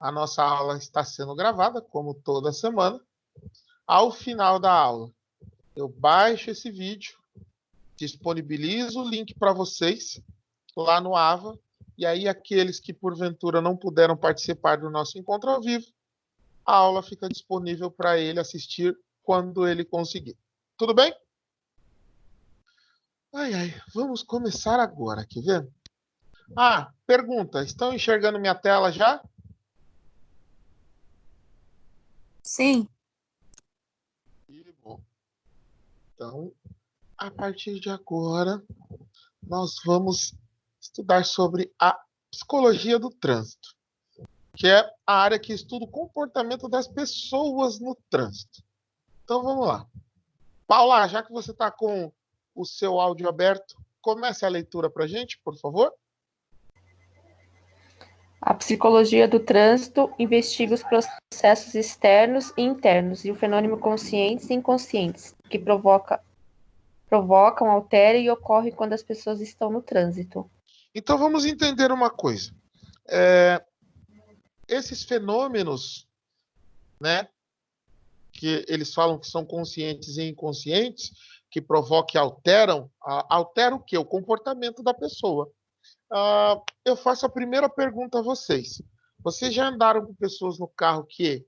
A nossa aula está sendo gravada, como toda semana. Ao final da aula, eu baixo esse vídeo, disponibilizo o link para vocês lá no Ava, e aí aqueles que porventura não puderam participar do nosso encontro ao vivo, a aula fica disponível para ele assistir quando ele conseguir. Tudo bem? Vamos começar agora, quer ver? Pergunta, estão enxergando minha tela já? Sim. Bom. Então, a partir de agora, nós vamos estudar sobre a psicologia do trânsito, que é a área que estuda o comportamento das pessoas no trânsito. Então, vamos lá. Paula, já que você está com o seu áudio aberto, comece a leitura para a gente, por favor. A psicologia do trânsito investiga os processos externos e internos e o fenômeno conscientes e inconscientes que provocam, alteram e ocorrem quando as pessoas estão no trânsito. Então, vamos entender uma coisa. Esses fenômenos, né, que eles falam que são conscientes e inconscientes, que provocam e alteram o quê? O comportamento da pessoa. Eu faço a primeira pergunta a vocês. Vocês já andaram com pessoas no carro que,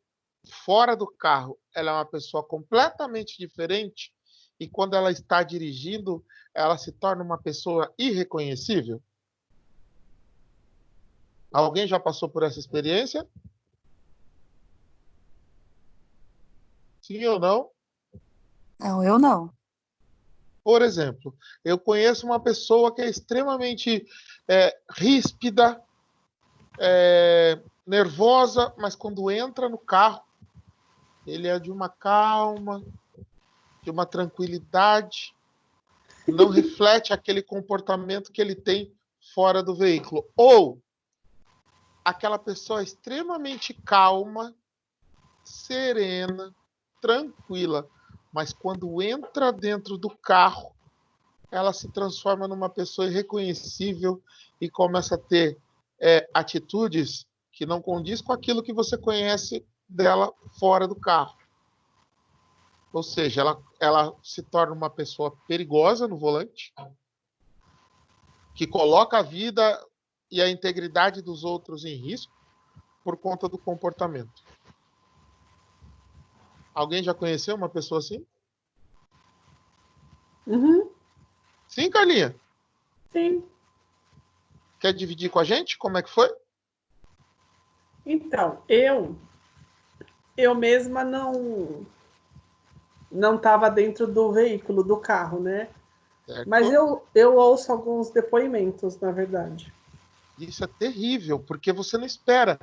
fora do carro, ela é uma pessoa completamente diferente e quando ela está dirigindo, ela se torna uma pessoa irreconhecível? Alguém já passou por essa experiência? Sim ou não? Não, eu não. Por exemplo, eu conheço uma pessoa que é extremamente ríspida, nervosa, mas quando entra no carro, ele é de uma calma, de uma tranquilidade, não reflete aquele comportamento que ele tem fora do veículo. Ou aquela pessoa extremamente calma, serena, tranquila, mas quando entra dentro do carro, ela se transforma numa pessoa irreconhecível e começa a ter atitudes que não condiz com aquilo que você conhece dela fora do carro. Ou seja, ela se torna uma pessoa perigosa no volante, que coloca a vida e a integridade dos outros em risco por conta do comportamento. Alguém já conheceu uma pessoa assim? Uhum. Sim, Carlinha? Sim. Quer dividir com a gente como é que foi? Então, eu mesma não estava dentro do veículo, do carro, né? Certo? Mas eu ouço alguns depoimentos, na verdade. Isso é terrível, porque você não espera.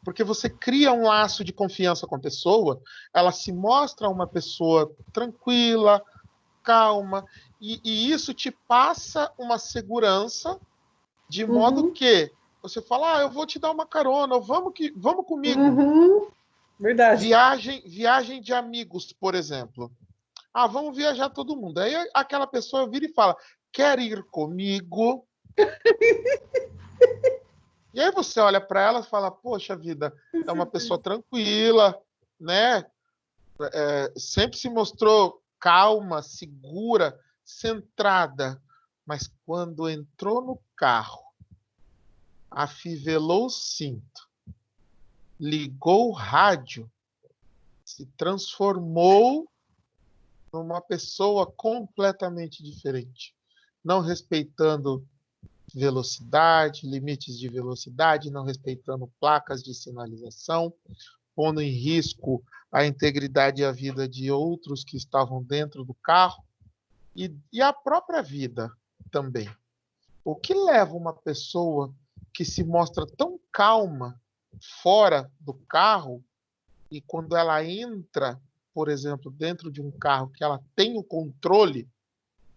Porque você cria um laço de confiança com a pessoa, ela se mostra uma pessoa tranquila, calma, e isso te passa uma segurança de modo que você fala, eu vou te dar uma carona, vamos comigo. Uhum. Verdade. Viagem de amigos, por exemplo. Vamos viajar todo mundo. Aí aquela pessoa vira e fala, quer ir comigo? E aí você olha para ela e fala, poxa vida, é uma pessoa tranquila, né? Sempre se mostrou calma, segura, centrada. Mas quando entrou no carro, afivelou o cinto, ligou o rádio, se transformou numa pessoa completamente diferente, não respeitando velocidade, limites de velocidade, não respeitando placas de sinalização, pondo em risco a integridade e a vida de outros que estavam dentro do carro e a própria vida também. O que leva uma pessoa que se mostra tão calma fora do carro e quando ela entra, por exemplo, dentro de um carro que ela tem o controle,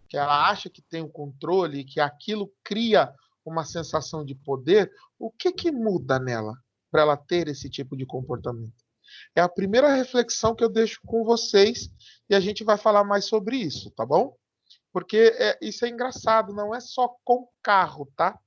que ela acha que tem o controle e que aquilo cria uma sensação de poder, o que muda nela para ela ter esse tipo de comportamento? É a primeira reflexão que eu deixo com vocês e a gente vai falar mais sobre isso, tá bom? Porque isso é engraçado, não é só com carro, tá?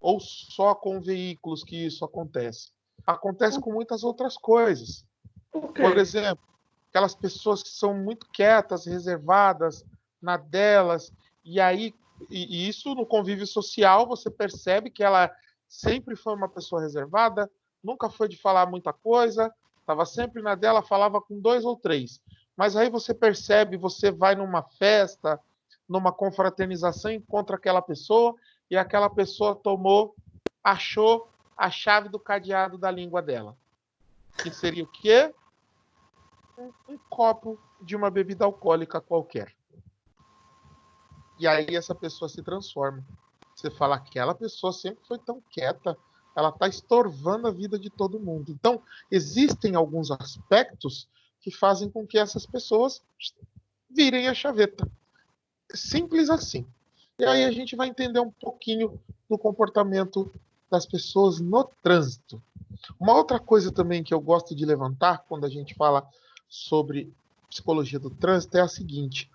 Ou só com veículos que isso acontece. Acontece com muitas outras coisas. Por quê? Por exemplo, aquelas pessoas que são muito quietas, reservadas, na delas, e aí, e isso no convívio social, você percebe que ela sempre foi uma pessoa reservada, nunca foi de falar muita coisa, estava sempre na dela, falava com 2 ou 3. Mas aí você percebe, você vai numa festa, numa confraternização, encontra aquela pessoa, e aquela pessoa achou a chave do cadeado da língua dela. Que seria o quê? Um copo de uma bebida alcoólica qualquer. E aí essa pessoa se transforma. Você fala, aquela pessoa sempre foi tão quieta, ela está estorvando a vida de todo mundo. Então, existem alguns aspectos que fazem com que essas pessoas virem a chaveta. Simples assim. E aí a gente vai entender um pouquinho do comportamento das pessoas no trânsito. Uma outra coisa também que eu gosto de levantar quando a gente fala sobre psicologia do trânsito é a seguinte: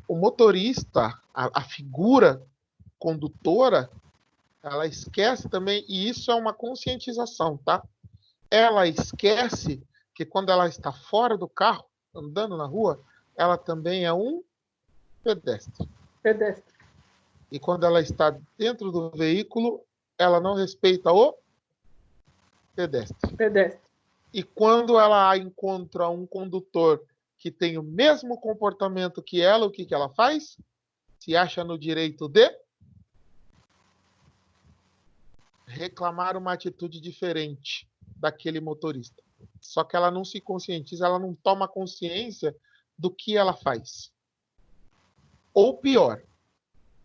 o motorista, a figura condutora, ela esquece também, e isso é uma conscientização, tá? Ela esquece que quando ela está fora do carro, andando na rua, ela também é um pedestre. Pedestre. E quando ela está dentro do veículo, ela não respeita o pedestre. Pedestre. E quando ela encontra um condutor que tem o mesmo comportamento que ela, o que ela faz? Se acha no direito de reclamar uma atitude diferente daquele motorista. Só que ela não se conscientiza, ela não toma consciência do que ela faz. Ou pior,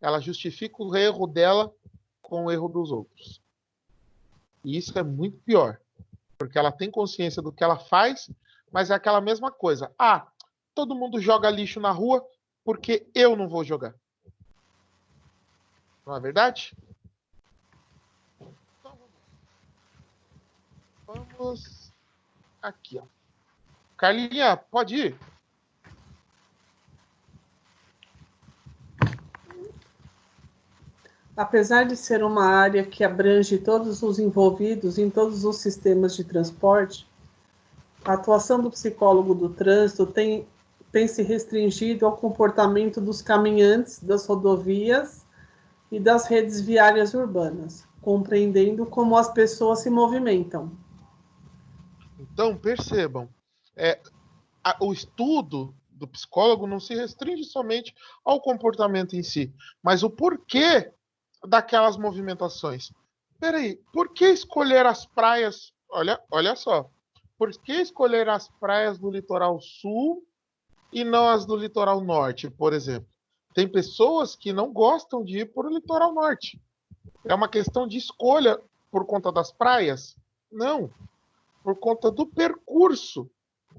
ela justifica o erro dela com o erro dos outros. E isso é muito pior, porque ela tem consciência do que ela faz, mas é aquela mesma coisa. Ah, todo mundo joga lixo na rua porque eu não vou jogar. Não é verdade? Então, vamos aqui, ó. Carlinha, pode ir? Apesar de ser uma área que abrange todos os envolvidos em todos os sistemas de transporte, a atuação do psicólogo do trânsito tem se restringido ao comportamento dos caminhantes das rodovias e das redes viárias urbanas, compreendendo como as pessoas se movimentam. Então, percebam, o estudo do psicólogo não se restringe somente ao comportamento em si, mas o porquê daquelas movimentações. Peraí, por que escolher as praias? Olha só. Por que escolher as praias do litoral sul e não as do litoral norte, por exemplo? Tem pessoas que não gostam de ir para o litoral norte. É uma questão de escolha por conta das praias? Não. Por conta do percurso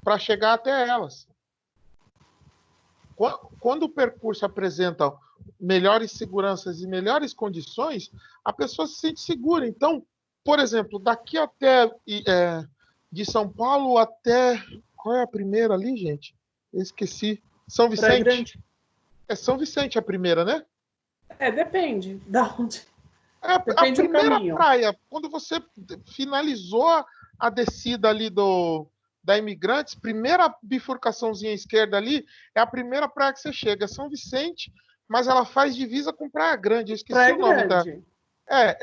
para chegar até elas. Quando o percurso apresenta melhores seguranças e melhores condições, a pessoa se sente segura. Então, por exemplo, daqui até de São Paulo até... Qual é a primeira ali, gente? Eu esqueci. São Vicente. É São Vicente a primeira, né? Depende da onde. Depende a primeira do caminho. Praia, quando você finalizou a descida ali da Imigrantes, primeira bifurcaçãozinha à esquerda ali, é a primeira praia que você chega, é São Vicente, mas ela faz divisa com Praia Grande, eu esqueci Praia o nome Grande.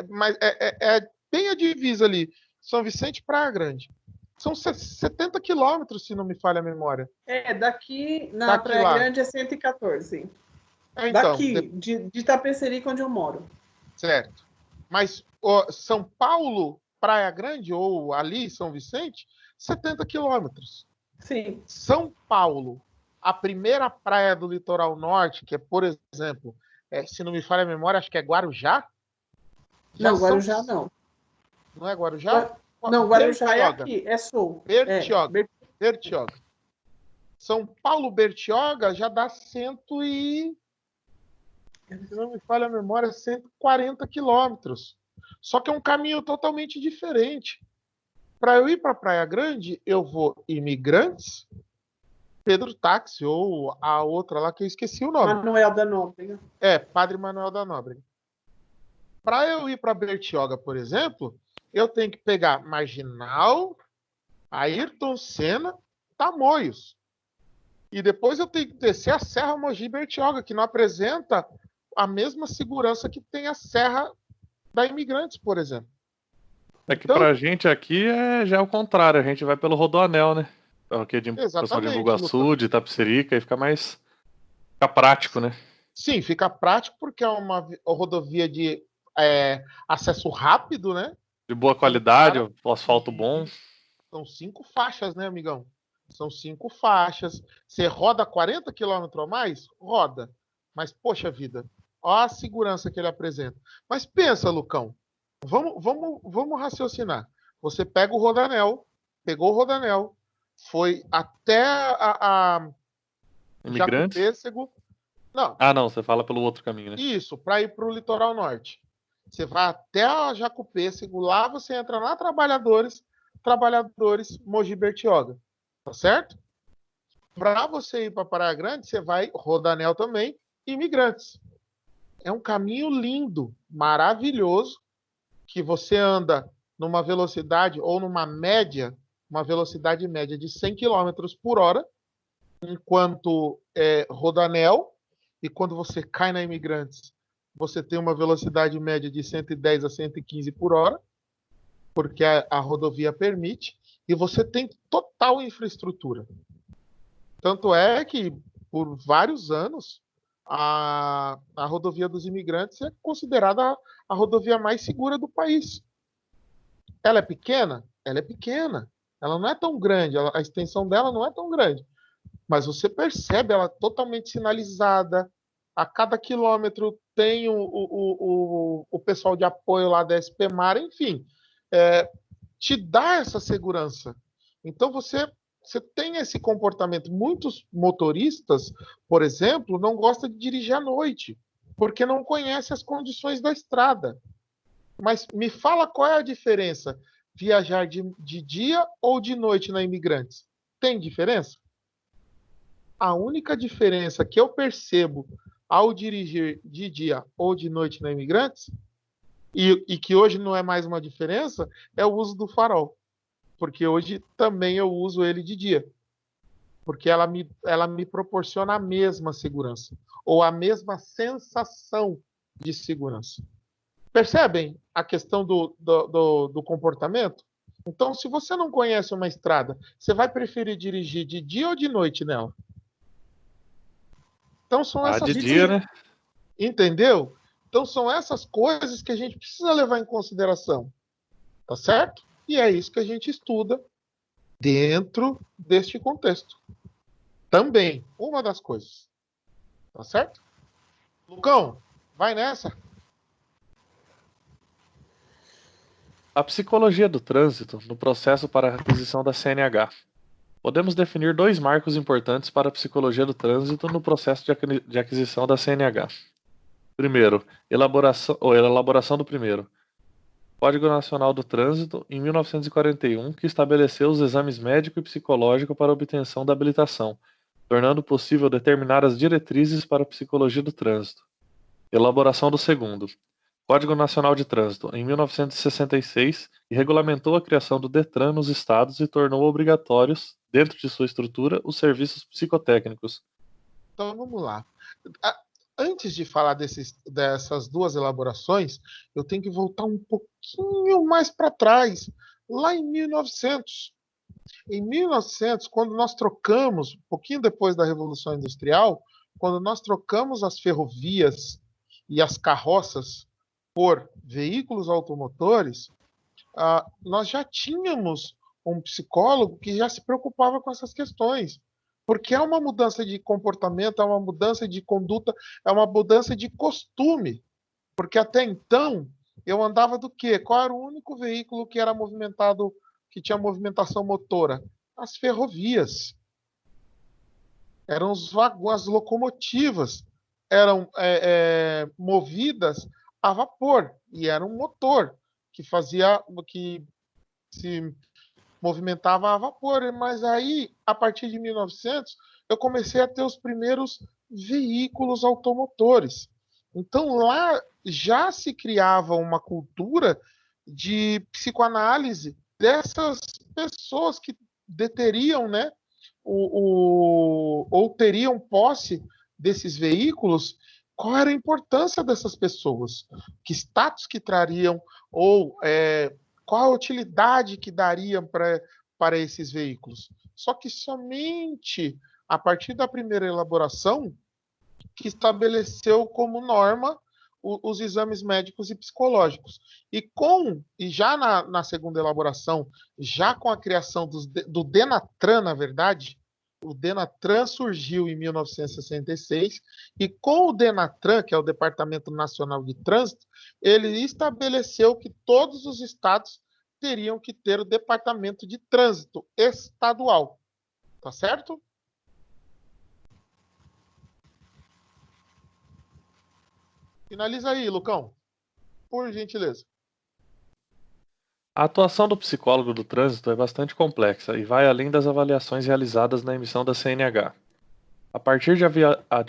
mas é bem a divisa ali, São Vicente e Praia Grande. São 70 quilômetros, se não me falha a memória. Daqui na Praia lá. Grande é 114. Então, daqui, de Itapecerica, onde eu moro. Certo. Mas São Paulo, Praia Grande, ou ali, São Vicente, 70 quilômetros. Sim. São Paulo, a primeira praia do litoral norte, que é, por exemplo, se não me falha a memória, acho que é Guarujá. Guarujá não. Não é Guarujá? Não, Guarujá é aqui, é sul. Bertioga. Bertioga. São Paulo, Bertioga já dá se não me falha a memória, 140 quilômetros. Só que é um caminho totalmente diferente. Para eu ir para Praia Grande, eu vou Imigrantes, Pedro Táxi, ou a outra lá que eu esqueci o nome. Manuel da Nóbrega. Padre Manuel da Nóbrega. Para eu ir para Bertioga, por exemplo, eu tenho que pegar Marginal, Ayrton Senna, Tamoios. E depois eu tenho que descer a Serra Mogi Bertioga, que não apresenta a mesma segurança que tem a Serra da Imigrantes, por exemplo. É que pra gente aqui já é o contrário, a gente vai pelo Rodoanel, né? Aqui de pessoal de Exatamente, Iguaçu, de Itapecerica, e fica prático, né? Sim, fica prático porque é uma rodovia de acesso rápido, né? De boa qualidade, o asfalto bom. São 5 faixas, né, amigão? São 5 faixas. Você roda 40 km ou mais? Roda. Mas, poxa vida, olha a segurança que ele apresenta. Mas pensa, Lucão, vamos raciocinar. Você pega o Rodanel, pegou o Rodanel, foi até a Imigrantes? Jacopêssego. Não. Ah, não, você fala pelo outro caminho, né? Isso, para ir para o litoral norte. Você vai até a Jacopêssego, lá você entra na Trabalhadores Mogi Bertioga. Tá certo? Para você ir para Praia Grande, você vai Rodanel também, Imigrantes. É um caminho lindo, maravilhoso, que você anda numa velocidade ou numa média, uma velocidade média de 100 km por hora, enquanto Rodanel, e quando você cai na Imigrantes, você tem uma velocidade média de 110 a 115 por hora, porque a rodovia permite, e você tem total infraestrutura. Tanto é que, por vários anos, a rodovia dos Imigrantes é considerada a rodovia mais segura do país. Ela é pequena? Ela é pequena. Ela não é tão grande, a extensão dela não é tão grande. Mas você percebe ela totalmente sinalizada. A cada quilômetro tem o pessoal de apoio lá da SP-Mar, enfim. Te dá essa segurança. Então você tem esse comportamento. Muitos motoristas, por exemplo, não gostam de dirigir à noite, porque não conhecem as condições da estrada. Mas me fala qual é a diferença viajar de dia ou de noite na Imigrantes. Tem diferença? A única diferença que eu percebo ao dirigir de dia ou de noite na Imigrantes, e que hoje não é mais uma diferença, é o uso do farol. Porque hoje também eu uso ele de dia. Porque ela me proporciona a mesma segurança, ou a mesma sensação de segurança. Percebem a questão do comportamento? Então, se você não conhece uma estrada, você vai preferir dirigir de dia ou de noite nela? Então são essas de dia, né? Entendeu? Então são essas coisas que a gente precisa levar em consideração. Tá certo? E é isso que a gente estuda dentro deste contexto. Também, uma das coisas. Tá certo? Lucão, vai nessa. A psicologia do trânsito no processo para a aquisição da CNH. Podemos definir 2 marcos importantes para a psicologia do trânsito no processo de aquisição da CNH. Primeiro, elaboração do primeiro. Código Nacional do Trânsito, em 1941, que estabeleceu os exames médico e psicológico para obtenção da habilitação, tornando possível determinar as diretrizes para a psicologia do trânsito. Elaboração do segundo. Código Nacional de Trânsito, em 1966, que regulamentou a criação do DETRAN nos estados e tornou obrigatórios, dentro de sua estrutura, os serviços psicotécnicos. Então vamos lá. Antes de falar dessas 2 elaborações, eu tenho que voltar um pouquinho mais para trás, lá em 1900. Em 1900, quando nós trocamos, um pouquinho depois da Revolução Industrial, quando nós trocamos as ferrovias e as carroças por veículos automotores, nós já tínhamos um psicólogo que já se preocupava com essas questões. Porque é uma mudança de comportamento, é uma mudança de conduta, é uma mudança de costume. Porque até então, eu andava do quê? Qual era o único veículo que era movimentado, que tinha movimentação motora? As ferrovias. Eram os vagões, as locomotivas. Eram movidas a vapor. E era um motor que se movimentava a vapor, mas aí, a partir de 1900, eu comecei a ter os primeiros veículos automotores. Então, lá já se criava uma cultura de psicoanálise dessas pessoas que deteriam, né, ou teriam posse desses veículos, qual era a importância dessas pessoas, que status que trariam, ou qual a utilidade que dariam para esses veículos. Só que somente a partir da primeira elaboração que estabeleceu como norma os exames médicos e psicológicos. E já na segunda elaboração, já com a criação do Denatran, na verdade, o Denatran surgiu em 1966, e com o Denatran, que é o Departamento Nacional de Trânsito, ele estabeleceu que todos os estados teriam que ter o Departamento de Trânsito estadual. Tá certo? Finaliza aí, Lucão. Por gentileza. A atuação do psicólogo do trânsito é bastante complexa e vai além das avaliações realizadas na emissão da CNH. A partir de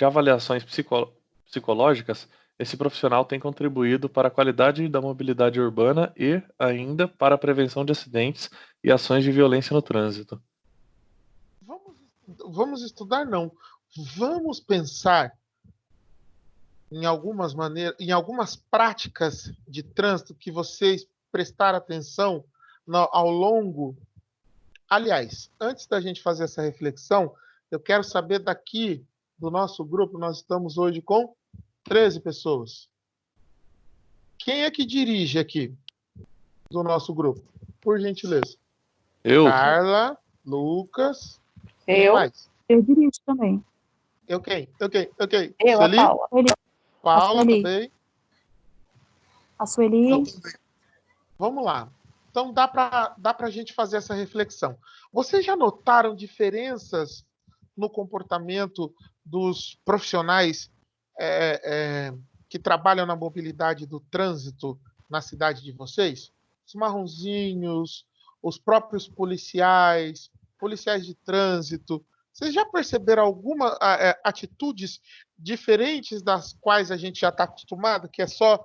avaliações psicológicas, esse profissional tem contribuído para a qualidade da mobilidade urbana e, ainda, para a prevenção de acidentes e ações de violência no trânsito. Vamos estudar, não. Vamos pensar em algumas práticas de trânsito que vocês prestaram atenção ao longo. Aliás, antes da gente fazer essa reflexão, eu quero saber daqui do nosso grupo, nós estamos hoje com 13 pessoas. Quem é que dirige aqui do nosso grupo? Por gentileza. Eu. Carla, Lucas. Eu. Mais? Eu dirijo também. Eu quem? Eu, Sueli? a Paula. Paula A Sueli. também. A Sueli. Vamos lá. Então dá para a gente fazer essa reflexão. Vocês já notaram diferenças no comportamento dos profissionais que trabalham na mobilidade do trânsito na cidade de vocês? Os marronzinhos, os próprios policiais de trânsito. Vocês já perceberam algumas atitudes diferentes das quais a gente já está acostumado, que é só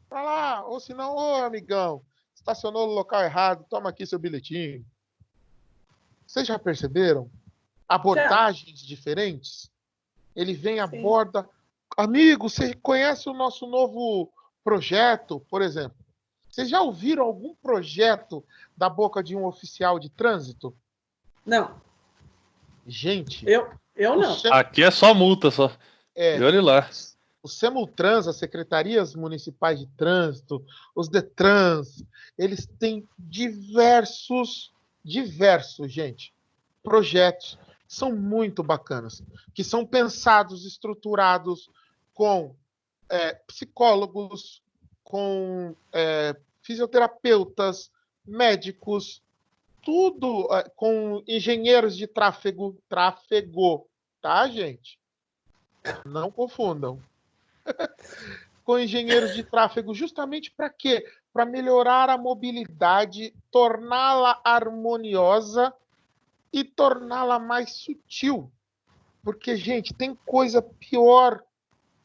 para lá, ou senão, ô amigão, estacionou no local errado, toma aqui seu bilhetinho. Vocês já perceberam? Abordagens diferentes? Ele vem, aborda. Amigo, você conhece o nosso novo projeto, por exemplo? Vocês já ouviram algum projeto da boca de um oficial de trânsito? Não. Gente... Eu não. Aqui é só multa, só. E olha lá. O Semutrans, as secretarias municipais de trânsito, os Detrans, eles têm diversos, gente, projetos que são muito bacanas, que são pensados, estruturados com psicólogos, com fisioterapeutas, médicos, tudo com engenheiros de tráfego, tá, gente? Não confundam. Com engenheiros de tráfego, justamente para quê? Para melhorar a mobilidade, torná-la harmoniosa e torná-la mais sutil. Porque, gente, tem coisa pior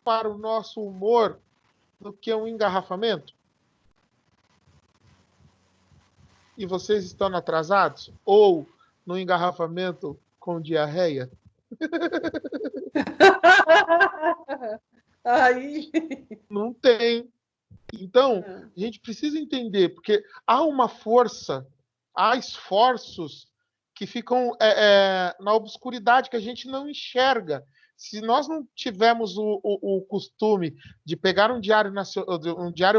para o nosso humor do que um engarrafamento? E vocês estão atrasados? Ou no engarrafamento com diarreia? Aí. Não tem. Então, a gente precisa entender, porque há uma força, há esforços que ficam na obscuridade, que a gente não enxerga. Se nós não tivermos o costume de pegar um diário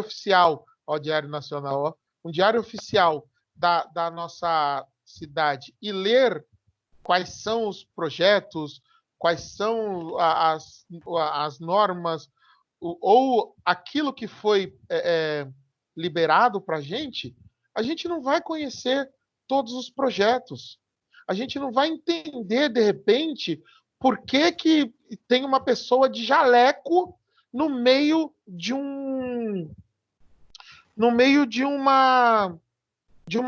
oficial, Diário Nacional, um diário oficial da nossa cidade e ler quais são os projetos, quais são as normas, ou aquilo que foi liberado para a gente não vai conhecer todos os projetos. A gente não vai entender, de repente, por que tem uma pessoa de jaleco no meio de uma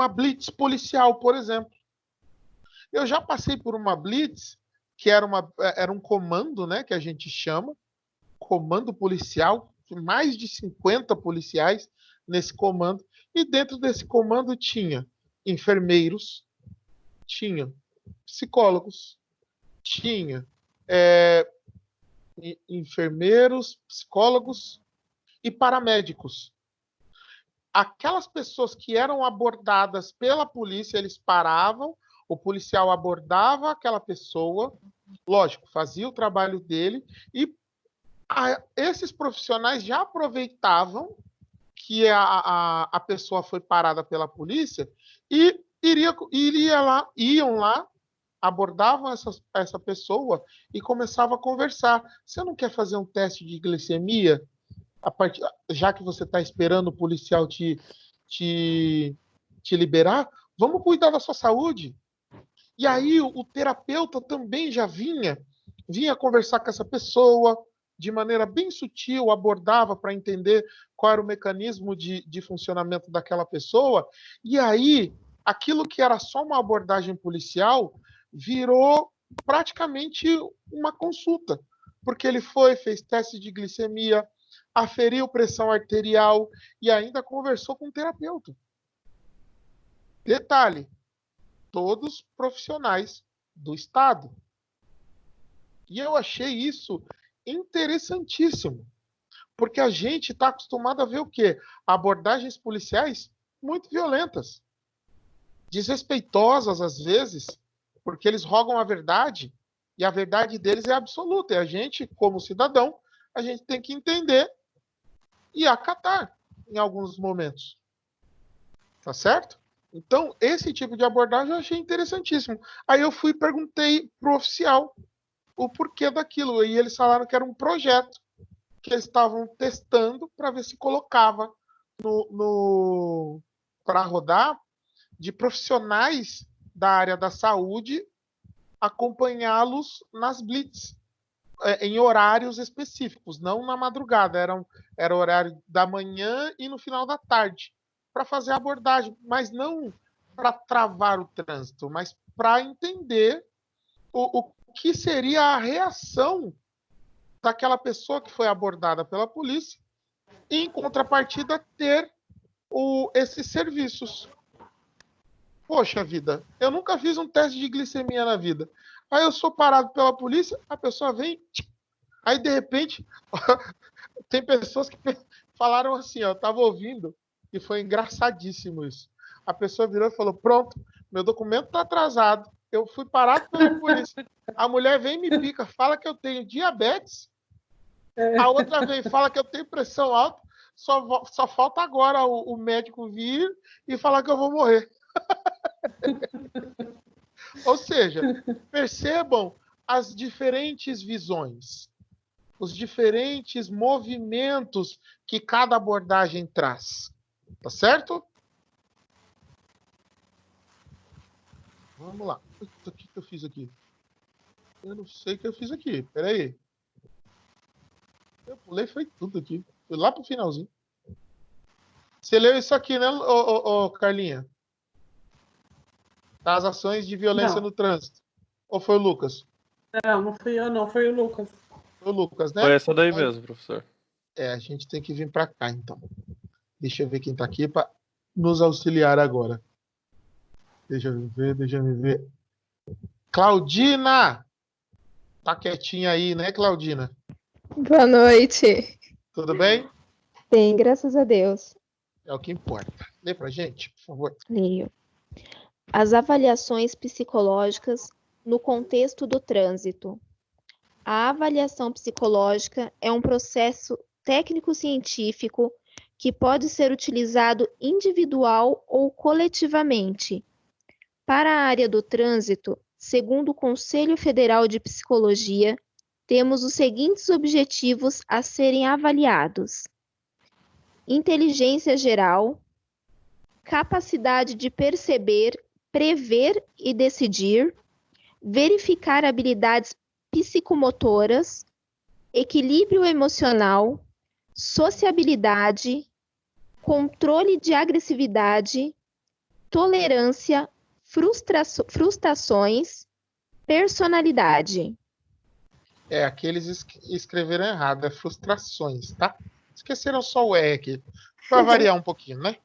blitz policial, por exemplo. Eu já passei por uma blitz que era um comando, né, que a gente chama, comando policial, mais de 50 policiais nesse comando, e dentro desse comando tinha enfermeiros, tinha psicólogos, tinha enfermeiros, psicólogos e paramédicos. Aquelas pessoas que eram abordadas pela polícia, eles paravam, o policial abordava aquela pessoa, lógico, fazia o trabalho dele, e esses profissionais já aproveitavam que a pessoa foi parada pela polícia e iam lá, abordavam essa pessoa e começavam a conversar. Você não quer fazer um teste de glicemia? Já que você está esperando o policial te liberar, vamos cuidar da sua saúde. E aí o terapeuta também já vinha conversar com essa pessoa de maneira bem sutil, abordava para entender qual era o mecanismo de funcionamento daquela pessoa, e aí aquilo que era só uma abordagem policial virou praticamente uma consulta, porque ele fez teste de glicemia, aferiu pressão arterial e ainda conversou com o terapeuta. Detalhe, todos profissionais do Estado. E eu achei isso interessantíssimo, porque a gente está acostumado a ver o quê? Abordagens policiais muito violentas, desrespeitosas às vezes, porque eles rogam a verdade, e a verdade deles é absoluta, e a gente, como cidadão, a gente tem que entender e acatar em alguns momentos. Tá certo? Então, esse tipo de abordagem eu achei interessantíssimo. Aí eu fui e perguntei pro oficial o porquê daquilo, e eles falaram que era um projeto que eles estavam testando para ver se colocava para rodar, de profissionais da área da saúde acompanhá-los nas blitz, em horários específicos, não na madrugada, era horário da manhã e no final da tarde, para fazer a abordagem, mas não para travar o trânsito, mas para entender o que seria a reação daquela pessoa que foi abordada pela polícia e, em contrapartida, ter esses serviços. Poxa vida, eu nunca fiz um teste de glicemia na vida. Aí eu sou parado pela polícia, a pessoa vem, aí de repente, tem pessoas que falaram assim, ó, eu tava ouvindo, e foi engraçadíssimo isso. A pessoa virou e falou, pronto, meu documento tá atrasado, eu fui parado pela polícia. A mulher vem e me pica, fala que eu tenho diabetes, a outra vem e fala que eu tenho pressão alta, só falta agora o médico vir e falar que eu vou morrer. Ou seja, percebam as diferentes visões, os diferentes movimentos que cada abordagem traz. Tá certo? Vamos lá. O que eu fiz aqui? Eu não sei o que eu fiz aqui. Peraí. Eu pulei, foi tudo aqui. Fui lá pro finalzinho. Você leu isso aqui, né, Carlinha? Das ações de violência no trânsito. Ou foi o Lucas? Não fui eu, não. Foi o Lucas. Foi o Lucas, né? Foi essa daí mesmo, professor. A gente tem que vir para cá, então. Deixa eu ver quem está aqui para nos auxiliar agora. Deixa eu ver. Claudina! Tá quietinha aí, né, Claudina? Boa noite. Tudo bem? Bem, graças a Deus. É o que importa. Lê pra gente, por favor. Leio. As avaliações psicológicas no contexto do trânsito. A avaliação psicológica é um processo técnico-científico que pode ser utilizado individual ou coletivamente. Para a área do trânsito, segundo o Conselho Federal de Psicologia, temos os seguintes objetivos a serem avaliados: inteligência geral, capacidade de perceber, prever e decidir, verificar habilidades psicomotoras, equilíbrio emocional, sociabilidade, controle de agressividade, tolerância, frustrações, personalidade. Aqueles escreveram errado, é frustrações, tá? Esqueceram só o E aqui. Para variar um pouquinho, né?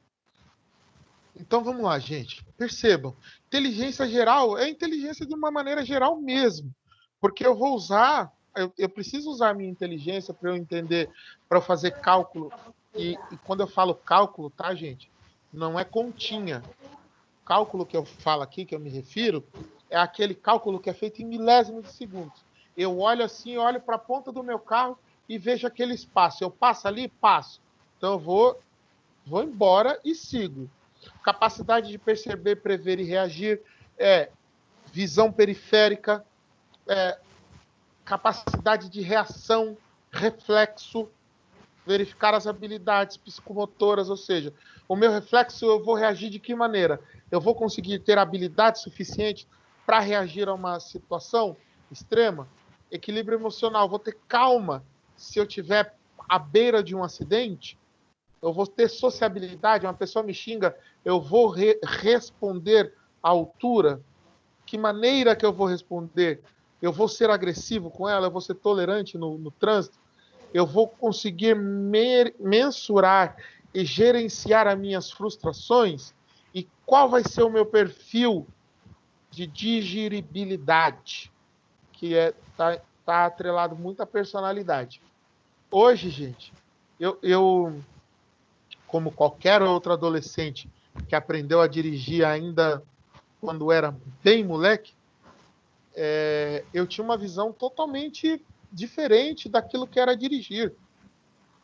Então vamos lá, gente. Percebam, inteligência geral é inteligência de uma maneira geral mesmo, porque eu vou usar, eu preciso usar a minha inteligência para eu entender, para eu fazer cálculo. E quando eu falo cálculo, tá, gente? Não é continha. O cálculo que eu falo aqui, que eu me refiro, é aquele cálculo que é feito em milésimos de segundos. Eu olho assim, olho para a ponta do meu carro e vejo aquele espaço. Eu passo ali, passo. Então eu vou embora e sigo. Capacidade de perceber, prever e reagir, visão periférica, capacidade de reação, reflexo, verificar as habilidades psicomotoras, ou seja, o meu reflexo eu vou reagir de que maneira? Eu vou conseguir ter habilidade suficiente para reagir a uma situação extrema? Equilíbrio emocional, vou ter calma se eu tiver à beira de um acidente? Eu vou ter sociabilidade, uma pessoa me xinga, eu vou responder à altura? Que maneira que eu vou responder? Eu vou ser agressivo com ela? Eu vou ser tolerante no trânsito? Eu vou conseguir mensurar e gerenciar as minhas frustrações? E qual vai ser o meu perfil de digeribilidade? Que tá atrelado muito à personalidade. Hoje, gente, eu como qualquer outro adolescente que aprendeu a dirigir ainda quando era bem moleque, eu tinha uma visão totalmente diferente daquilo que era dirigir.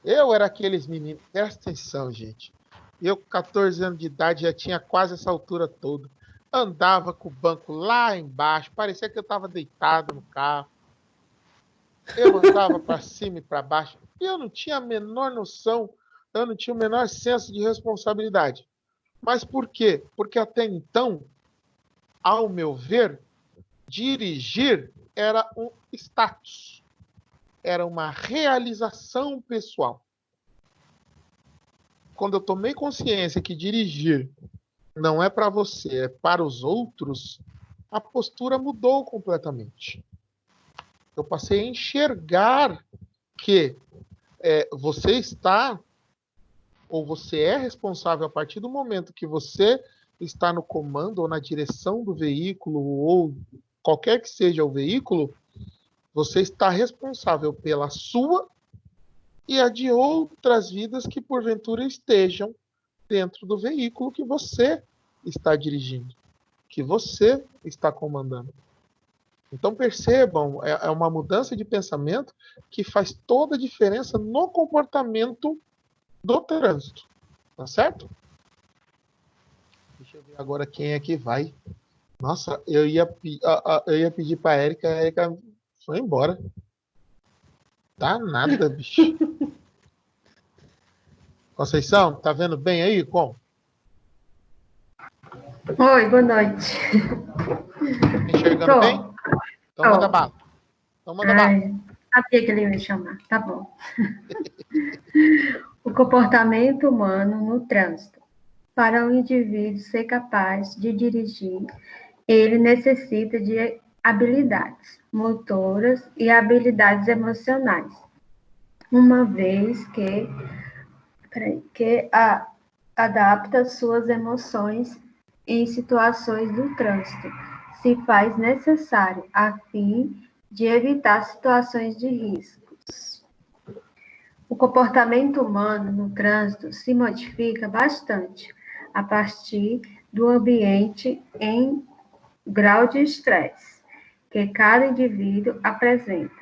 Eu era aqueles meninos, presta atenção, gente. Eu, com 14 anos de idade, já tinha quase essa altura toda. Andava com o banco lá embaixo, parecia que eu estava deitado no carro. Eu andava para cima e para baixo. E eu não tinha a menor noção, eu não tinha o menor senso de responsabilidade. Mas por quê? Porque até então, ao meu ver, dirigir era um status, era uma realização pessoal. Quando eu tomei consciência que dirigir não é para você, é para os outros, a postura mudou completamente. Eu passei a enxergar que você está, ou você é responsável a partir do momento que você está no comando ou na direção do veículo, ou qualquer que seja o veículo, você está responsável pela sua e a de outras vidas que porventura estejam dentro do veículo que você está dirigindo, que você está comandando. Então percebam, é uma mudança de pensamento que faz toda a diferença no comportamento do trânsito. Tá certo? Deixa eu ver agora quem é que vai. Nossa, eu ia pedir para a Érica foi embora. Tá nada, bicho. Conceição, tá vendo bem aí, Com? Oi, boa noite. Tá enxergando bem? Então manda bala. Então manda bala. Sabia que ele ia me chamar. Tá bom. O comportamento humano no trânsito. Para o indivíduo ser capaz de dirigir, ele necessita de habilidades motoras e habilidades emocionais, uma vez que adapta suas emoções em situações do trânsito, se faz necessário, a fim de evitar situações de riscos. O comportamento humano no trânsito se modifica bastante a partir do ambiente em grau de estresse que cada indivíduo apresenta.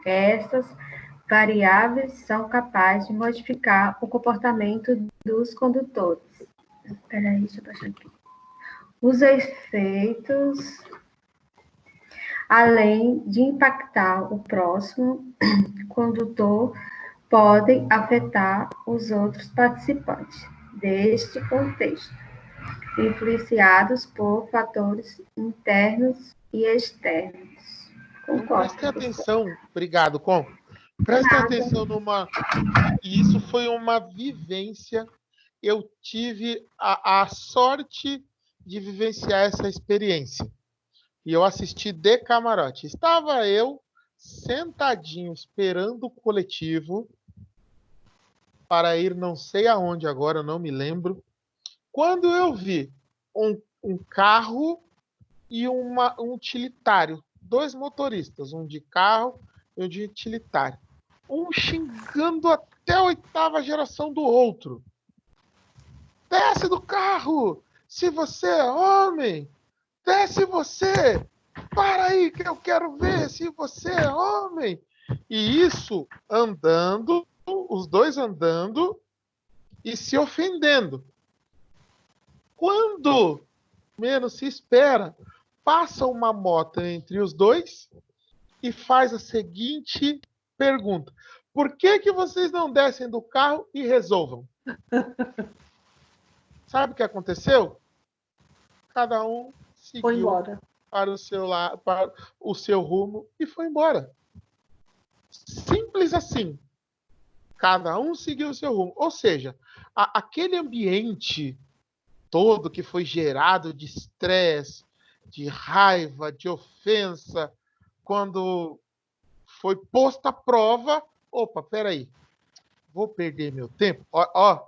Essas variáveis são capazes de modificar o comportamento dos condutores. Espera aí, deixa eu baixar aqui. Os efeitos, além de impactar o próximo condutor, podem afetar os outros participantes deste contexto, influenciados por fatores internos e externos. Concordo. Prestem atenção, obrigado, Com. Prestem atenção e isso foi uma vivência. Eu tive a sorte de vivenciar essa experiência. E eu assisti de camarote. Estava eu sentadinho esperando o coletivo para ir não sei aonde agora, eu não me lembro. Quando eu vi um carro e um utilitário, 2 motoristas, um de carro e um de utilitário, um xingando até a 8ª geração do outro. Desce do carro! Se você é homem, desce você! Para aí que eu quero ver se você é homem! E isso andando, os dois andando e se ofendendo. Quando menos se espera, passa uma moto entre os dois e faz a seguinte pergunta: por que vocês não descem do carro e resolvam? Sabe o que aconteceu? Cada um Foi seguiu embora. para o seu rumo e foi embora. Simples assim. Cada um seguiu o seu rumo. Ou seja, aquele ambiente todo que foi gerado de estresse, de raiva, de ofensa, quando foi posta à prova, opa, peraí, vou perder meu tempo? Ó,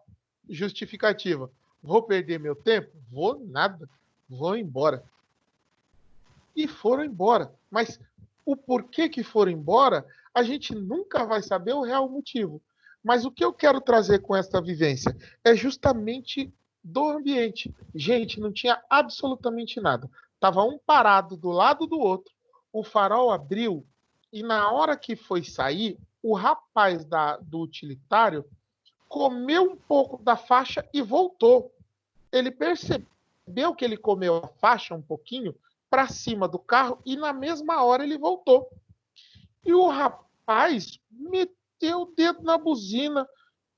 justificativa. Vou perder meu tempo? Vou nada. Vou embora. E foram embora. Mas o porquê que foram embora, a gente nunca vai saber o real motivo. Mas o que eu quero trazer com esta vivência é justamente do ambiente. Gente, não tinha absolutamente nada. Tava um parado do lado do outro, o farol abriu e na hora que foi sair, o rapaz do utilitário comeu um pouco da faixa e voltou. Ele percebeu que ele comeu a faixa um pouquinho para cima do carro e na mesma hora ele voltou. E o rapaz meteu o dedo na buzina,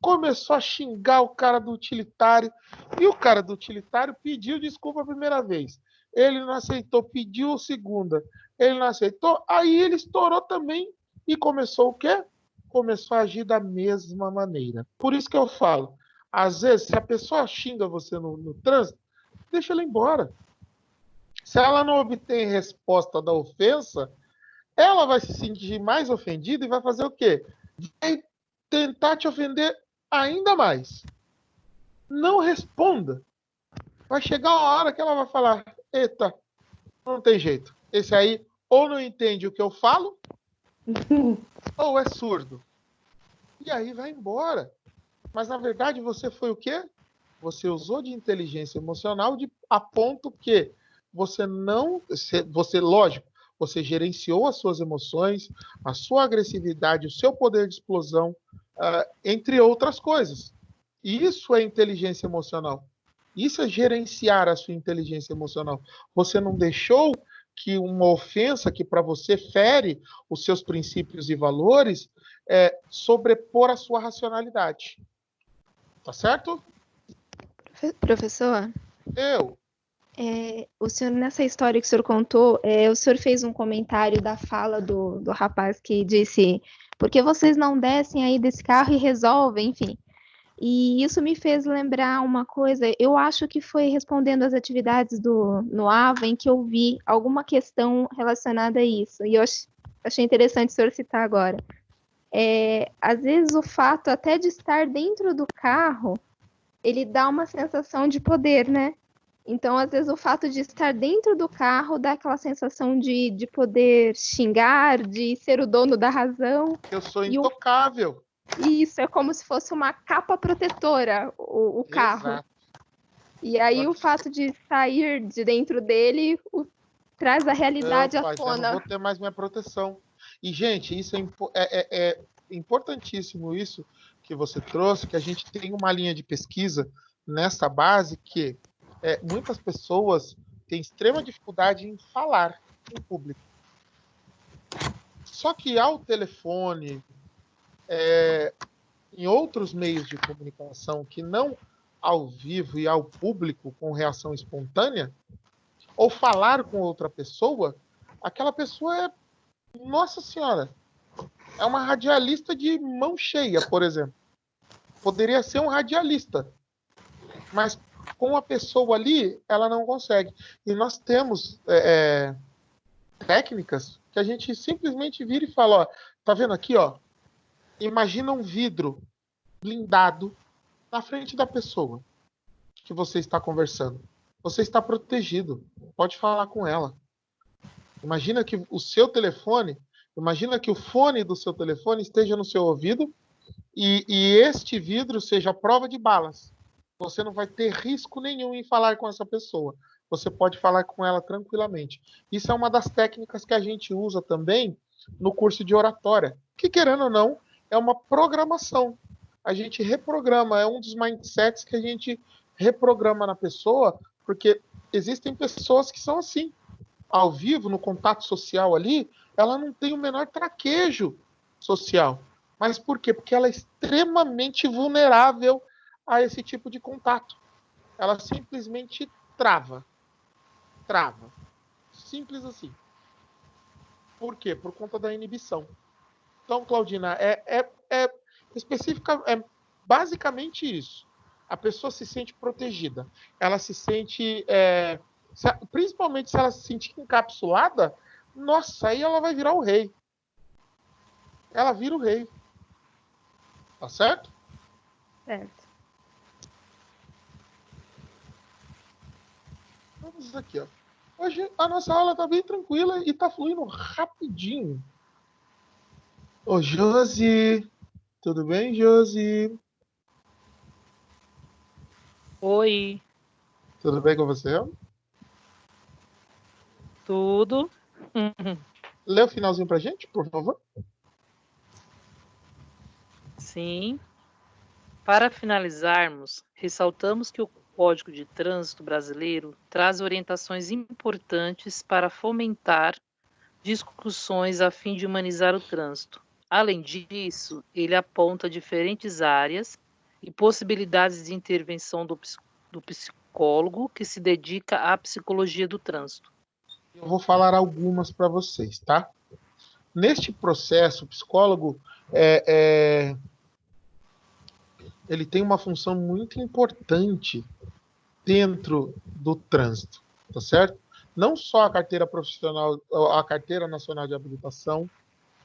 começou a xingar o cara do utilitário e o cara do utilitário pediu desculpa a primeira vez. Ele não aceitou, pediu a segunda. Ele não aceitou, aí ele estourou também e começou o quê? Começou a agir da mesma maneira. Por isso que eu falo, às vezes, se a pessoa xinga você no trânsito, deixa ela embora. Se ela não obtém resposta da ofensa, ela vai se sentir mais ofendida e vai fazer o quê? Vai tentar te ofender ainda mais. Não responda. Vai chegar uma hora que ela vai falar: eita, não tem jeito. Esse aí ou não entende o que eu falo, ou é surdo. E aí vai embora. Mas na verdade você foi o quê? Você usou de inteligência emocional a ponto que você não... lógico, você gerenciou as suas emoções, a sua agressividade, o seu poder de explosão, entre outras coisas. Isso é inteligência emocional. Isso é gerenciar a sua inteligência emocional. Você não deixou que uma ofensa que para você fere os seus princípios e valores sobrepor a sua racionalidade. Tá certo? Professor? Eu. O senhor, nessa história que o senhor contou, o senhor fez um comentário da fala do rapaz que disse: por que vocês não descem aí desse carro e resolvem, enfim. E isso me fez lembrar uma coisa, eu acho que foi respondendo às atividades no AVA em que eu vi alguma questão relacionada a isso, e eu achei interessante o senhor citar agora. Às vezes o fato até de estar dentro do carro, ele dá uma sensação de poder, né? Então, às vezes, o fato de estar dentro do carro dá aquela sensação de poder xingar, de ser o dono da razão. Eu sou intocável. Isso, é como se fosse uma capa protetora, o carro. Exato. E aí, o fato de sair de dentro dele traz a realidade à tona. Eu não vou ter mais minha proteção. E, gente, isso é importantíssimo isso que você trouxe, que a gente tem uma linha de pesquisa nessa base que muitas pessoas têm extrema dificuldade em falar em público. Só que ao telefone, em outros meios de comunicação que não ao vivo e ao público com reação espontânea, ou falar com outra pessoa, aquela pessoa nossa senhora, é uma radialista de mão cheia, por exemplo. Poderia ser um radialista, mas com a pessoa ali, ela não consegue. E nós temos técnicas que a gente simplesmente vira e fala, ó, tá vendo aqui, ó? Imagina um vidro blindado na frente da pessoa que você está conversando. Você está protegido. Pode falar com ela. Imagina que o seu telefone, imagina que o fone do seu telefone esteja no seu ouvido e este vidro seja a prova de balas. Você não vai ter risco nenhum em falar com essa pessoa. Você pode falar com ela tranquilamente. Isso é uma das técnicas que a gente usa também no curso de oratória, que, querendo ou não, é uma programação. A gente reprograma, é um dos mindsets que a gente reprograma na pessoa, porque existem pessoas que são assim. Ao vivo, no contato social ali, ela não tem o menor traquejo social. Mas por quê? Porque ela é extremamente vulnerável a esse tipo de contato. Ela simplesmente trava. Trava. Simples assim. Por quê? Por conta da inibição. Então, Claudina, é basicamente isso. A pessoa se sente protegida. Ela se sente... principalmente se ela se sentir encapsulada, nossa, aí ela vai virar o rei. Ela vira o rei. Tá certo? Certo. Vamos aqui, ó. Hoje a nossa aula tá bem tranquila e tá fluindo rapidinho. Ô, Josi. Tudo bem, Josi? Oi, Tudo bem com você? tudo? Lê o finalzinho pra gente, por favor. Sim. Para finalizarmos, ressaltamos que o Código de Trânsito Brasileiro traz orientações importantes para fomentar discussões a fim de humanizar o trânsito. Além disso, ele aponta diferentes áreas e possibilidades de intervenção do psicólogo que se dedica à psicologia do trânsito. Eu vou falar algumas para vocês, tá? Neste processo, o psicólogo ele tem uma função muito importante dentro do trânsito, tá certo? Não só a carteira profissional, a carteira nacional de habilitação,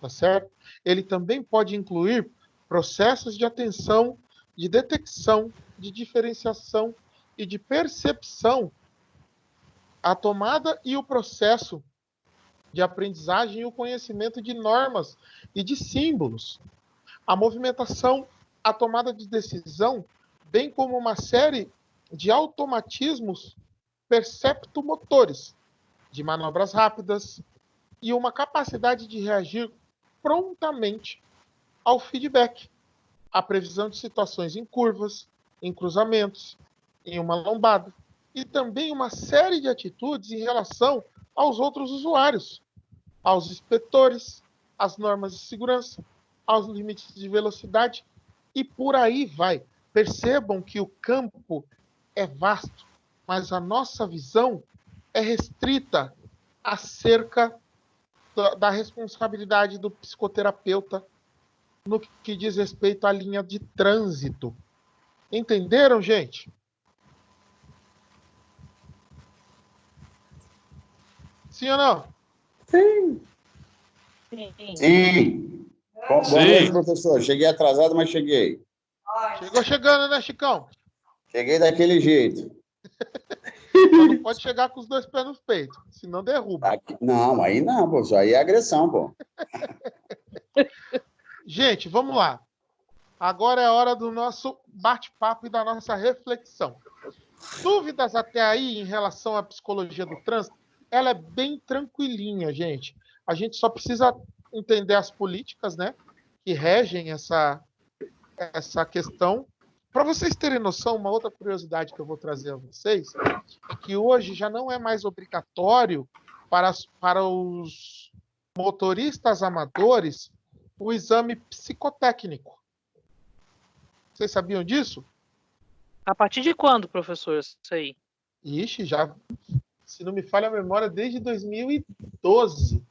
tá certo? Ele também pode incluir processos de atenção, de detecção, de diferenciação e de percepção, a tomada e o processo de aprendizagem e o conhecimento de normas e de símbolos, a movimentação, a tomada de decisão, bem como uma série de automatismos perceptomotores, de manobras rápidas e uma capacidade de reagir prontamente ao feedback, a previsão de situações em curvas, em cruzamentos, em uma lombada, e também uma série de atitudes em relação aos outros usuários, aos inspetores, às normas de segurança, aos limites de velocidade, e por aí vai. Percebam que o campo é vasto, mas a nossa visão é restrita acerca da responsabilidade do psicoterapeuta no que diz respeito à linha de trânsito. Entenderam, gente? Sim ou não? Sim. Sim. Boa noite, professor. Cheguei atrasado, mas cheguei. Chegou chegando, né, Chicão? Cheguei daquele jeito. Só não pode chegar com os dois pés no peito, senão derruba. Não, aí não, professor. Aí é agressão, pô. Gente, vamos lá. Agora é a hora do nosso bate-papo e da nossa reflexão. Dúvidas até aí em relação à psicologia do trânsito? Ela é bem tranquilinha, gente. A gente só precisa entender as políticas, né, que regem essa questão. Para vocês terem noção, uma outra curiosidade que eu vou trazer a vocês é que hoje já não é mais obrigatório para os motoristas amadores o exame psicotécnico. Vocês sabiam disso? A partir de quando, professor, isso aí? Ixi, já, se não me falha a memória, desde 2012.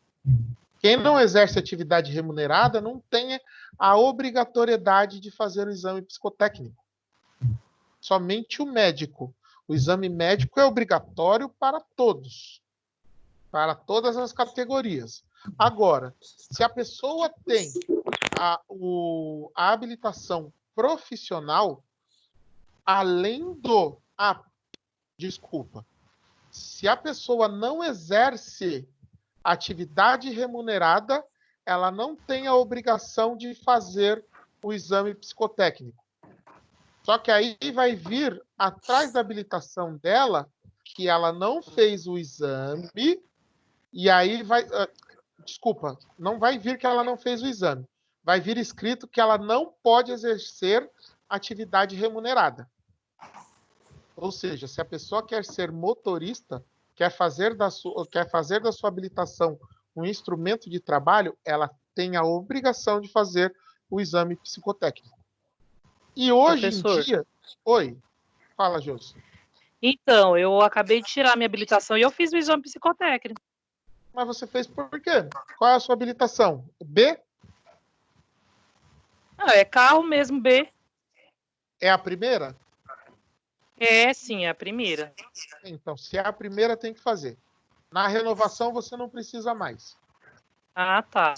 Quem não exerce atividade remunerada não tem a obrigatoriedade de fazer o exame psicotécnico. Somente o médico. O exame médico é obrigatório para todos, para todas as categorias. Agora, se a pessoa tem a habilitação profissional, além do... desculpa. Se a pessoa não exerce atividade remunerada, ela não tem a obrigação de fazer o exame psicotécnico. Só que aí vai vir atrás da habilitação dela que ela não fez o exame, e aí vai... desculpa, não vai vir que ela não fez o exame. Vai vir escrito que ela não pode exercer atividade remunerada. Ou seja, se a pessoa quer ser motorista, quer fazer da sua habilitação um instrumento de trabalho, ela tem a obrigação de fazer o exame psicotécnico. E hoje Professor. em dia... Oi, fala, Jôs. Então, eu acabei de tirar minha habilitação e eu fiz o exame psicotécnico. Mas você fez por quê? Qual é a sua habilitação? B? Não, é carro mesmo, B. É a primeira? É, sim, é a primeira. Então, se é a primeira, tem que fazer. Na renovação, você não precisa mais. Ah, tá.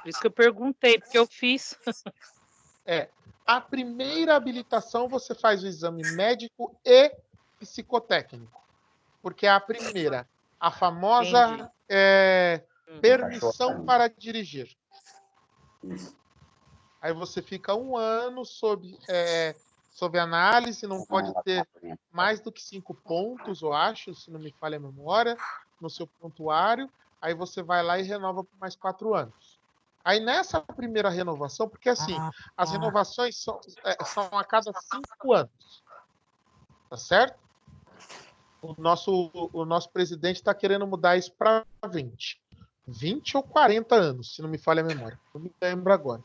Por isso que eu perguntei, porque eu fiz. A primeira habilitação, você faz o exame médico e psicotécnico. Porque é a primeira. A famosa permissão para dirigir. Aí você fica 1 ano sob análise, não pode ter mais do que 5 pontos, eu acho, se não me falha a memória, no seu prontuário. Aí você vai lá e renova por mais 4 anos. Aí nessa primeira renovação, porque assim, as renovações são a cada 5 anos. Tá certo? O nosso presidente está querendo mudar isso para 20. 20 ou 40 anos, se não me falha a memória. Não me lembro agora.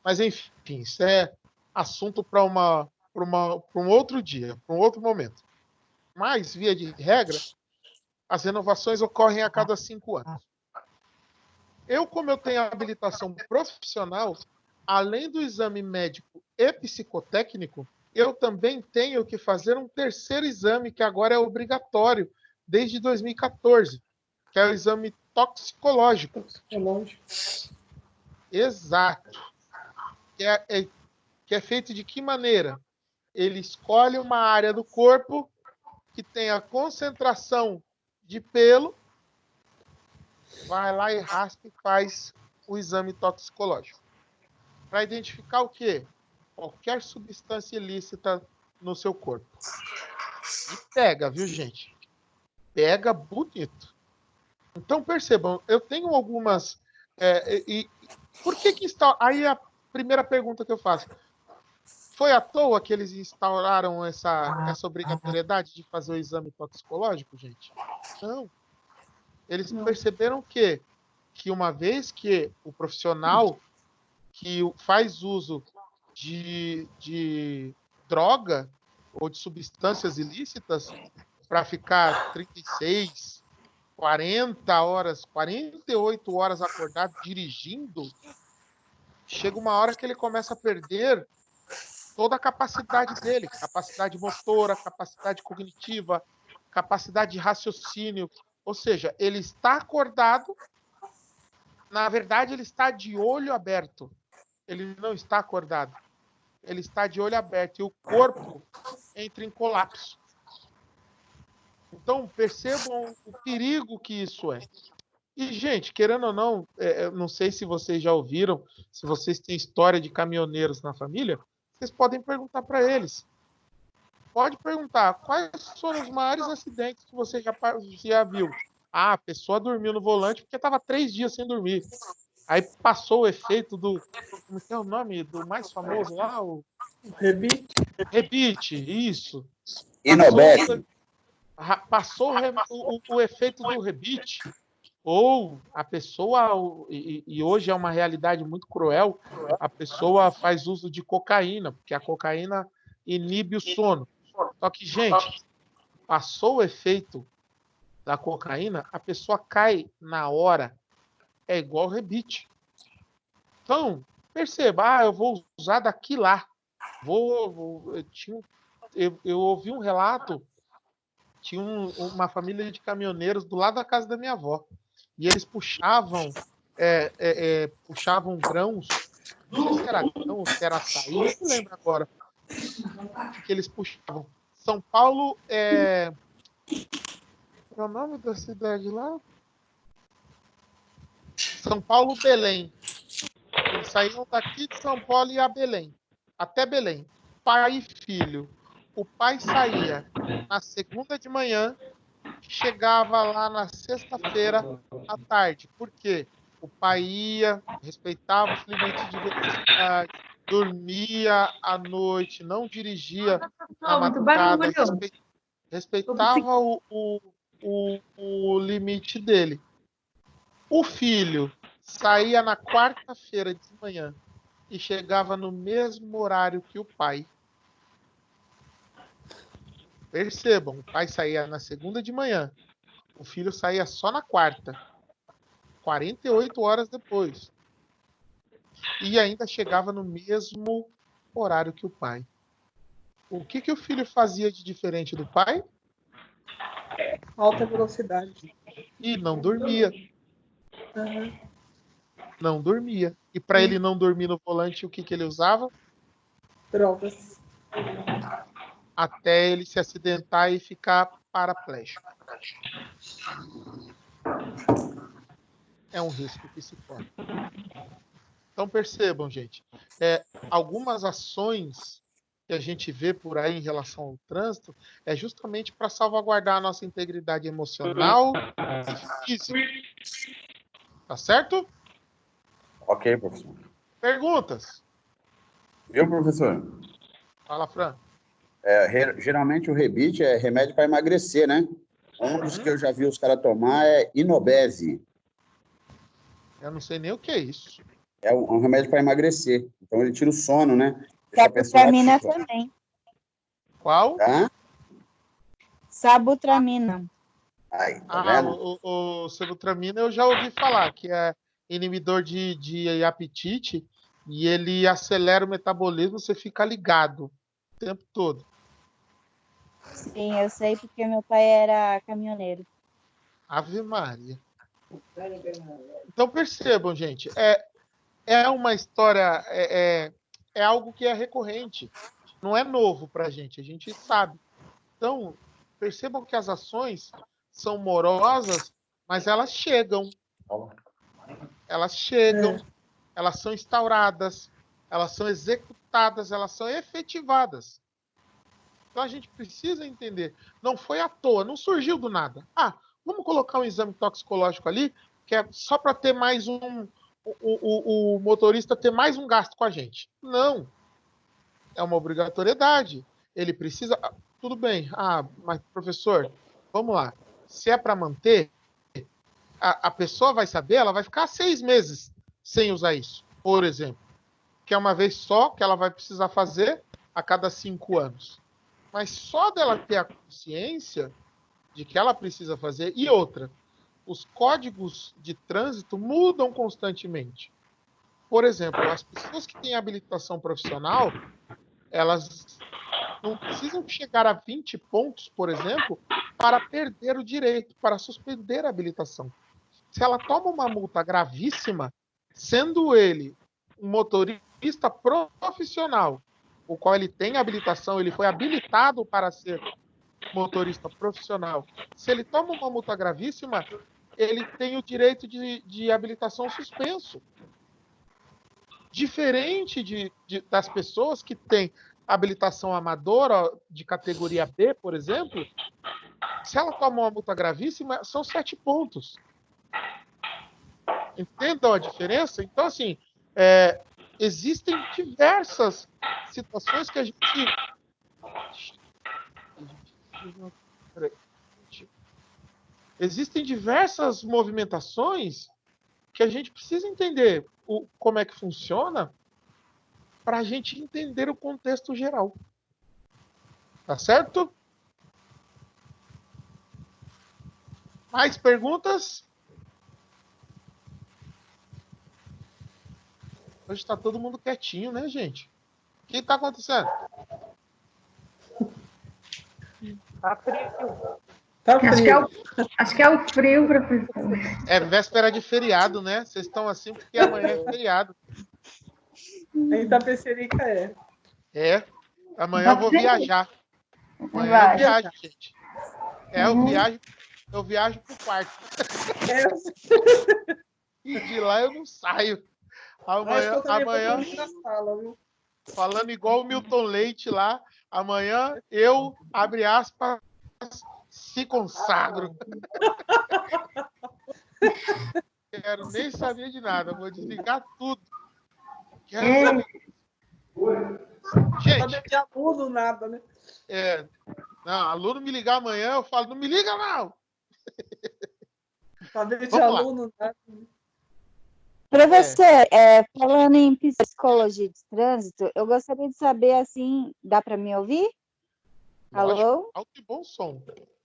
Mas, enfim, isso é assunto para um outro dia, para um outro momento. Mas, via de regra, as renovações ocorrem a cada 5 anos. Como eu tenho a habilitação profissional, além do exame médico e psicotécnico, eu também tenho que fazer um terceiro exame, que agora é obrigatório, desde 2014, que é o exame toxicológico. Exato. Que é feito de que maneira? Ele escolhe uma área do corpo que tenha concentração de pelo, vai lá e raspa e faz o exame toxicológico. Para identificar o quê? Qualquer substância ilícita no seu corpo. E pega, viu, gente? Pega bonito. Então, percebam, eu tenho algumas... por que está... Aí a primeira pergunta que eu faço. Foi à toa que eles instauraram essa obrigatoriedade de fazer o exame toxicológico, gente? Não. Eles perceberam que uma vez que o profissional que faz uso de droga ou de substâncias ilícitas para ficar 36, 40 horas, 48 horas acordado dirigindo, chega uma hora que ele começa a perder toda a capacidade dele, capacidade motora, capacidade cognitiva, capacidade de raciocínio. Ou seja, ele está acordado, na verdade ele está de olho aberto. Ele não está acordado. Ele está de olho aberto e o corpo entra em colapso. Então, percebam o perigo que isso é. E, gente, querendo ou não, não sei se vocês já ouviram, se vocês têm história de caminhoneiros na família, vocês podem perguntar para eles. Pode perguntar, quais foram os maiores acidentes que você já viu? A pessoa dormiu no volante porque estava 3 dias sem dormir. Aí passou o efeito do... Como é o nome do mais famoso lá? O Rebite. Rebite, isso. Inobete. Passou o efeito do rebite. Ou a pessoa, e hoje é uma realidade muito cruel, a pessoa faz uso de cocaína, porque a cocaína inibe o sono. Só que, gente, passou o efeito da cocaína, a pessoa cai na hora. É igual rebite. Então, perceba, eu vou usar daqui lá. Eu ouvi um relato, tinha uma família de caminhoneiros do lado da casa da minha avó. E eles puxavam grãos não sei se era Aragão ou se era Açaí, não me lembro agora. Que eles puxavam. São Paulo é o nome da cidade lá? São Paulo, Belém. Eles saíam daqui de São Paulo e ia a Belém. Até Belém. Pai e filho. O pai saía na segunda de manhã, chegava lá na sexta-feira à tarde. Por quê? O pai ia, respeitava os limites de velocidade, dormia à noite, não dirigia na madrugada, respeitava o limite dele. O filho saía na quarta-feira de manhã e chegava no mesmo horário que o pai. Percebam, o pai saía na segunda de manhã, o filho saía só na quarta, 48 horas depois. E ainda chegava no mesmo horário que o pai. O que o filho fazia de diferente do pai? Alta velocidade. E não dormia. Uhum. Não dormia. E para ele não dormir no volante, o que ele usava? Drogas. Até ele se acidentar e ficar paraplégico. É um risco que se corre. Então percebam, gente, algumas ações que a gente vê por aí em relação ao trânsito é justamente para salvaguardar a nossa integridade emocional e física. Tá certo? Ok, professor. Perguntas? Viu, professor? Fala, Fran. Geralmente o rebite é remédio para emagrecer, né? Um dos que eu já vi os caras tomar é Inobese. Eu não sei nem o que é isso. É um remédio para emagrecer. Então ele tira o sono, né? Sabutramina também. Qual? Hã? Sabutramina. Aí, tá vendo? O Sabutramina eu já ouvi falar, que é inibidor de apetite e ele acelera o metabolismo, você fica ligado o tempo todo. Sim, eu sei porque meu pai era caminhoneiro. Ave Maria. Então percebam, gente, é uma história, é algo que é recorrente, não é novo para a gente sabe. Então, percebam que as ações são morosas, mas elas chegam. Elas são instauradas, elas são executadas, elas são efetivadas. Então a gente precisa entender, não foi à toa, não surgiu do nada. Vamos colocar um exame toxicológico ali, que é só para ter mais o motorista ter mais um gasto com a gente. Não. É uma obrigatoriedade. Ele precisa... Tudo bem. Mas professor, vamos lá. Se é para manter, a pessoa vai saber, ela vai ficar 6 meses sem usar isso, por exemplo. Que é uma vez só que ela vai precisar fazer a cada 5 anos. Mas só dela ter a consciência de que ela precisa fazer. E outra, os códigos de trânsito mudam constantemente. Por exemplo, as pessoas que têm habilitação profissional, elas não precisam chegar a 20 pontos, por exemplo, para perder o direito, para suspender a habilitação. Se ela toma uma multa gravíssima, sendo ele um motorista profissional, o qual ele tem habilitação, ele foi habilitado para ser motorista profissional. Se ele toma uma multa gravíssima, ele tem o direito de habilitação suspenso. Diferente das pessoas que têm habilitação amadora de categoria B, por exemplo, se ela toma uma multa gravíssima, são 7 pontos. Entendam a diferença? Então, assim, existem diversas situações que a gente... Existem diversas movimentações que a gente precisa entender como é que funciona para a gente entender o contexto geral. Tá certo? Mais perguntas? Hoje está todo mundo quietinho, né, gente? O que está acontecendo? Tá frio. Tá frio. Acho que é o frio, professor. É véspera de feriado, né? Vocês estão assim porque amanhã é feriado. Em Itapecerica é. É. Amanhã eu vou viajar. Amanhã eu Vai. viajo, gente. Eu viajo pro quarto. E de lá eu não saio. Acho que eu também vou Amanhã, dormir na sala, viu? falando igual o Milton Leite lá, amanhã eu, abre aspas, se consagro. Quero nem saber de nada, vou desligar tudo. Quero saber. Gente, Saber de aluno, nada, né? não, aluno me ligar amanhã, eu falo, não me liga não. Saber de Vamos lá. aluno, nada. Professor, falando em psicologia de trânsito, eu gostaria de saber, assim, dá para me ouvir? Lógico, Alô? alto e bom som.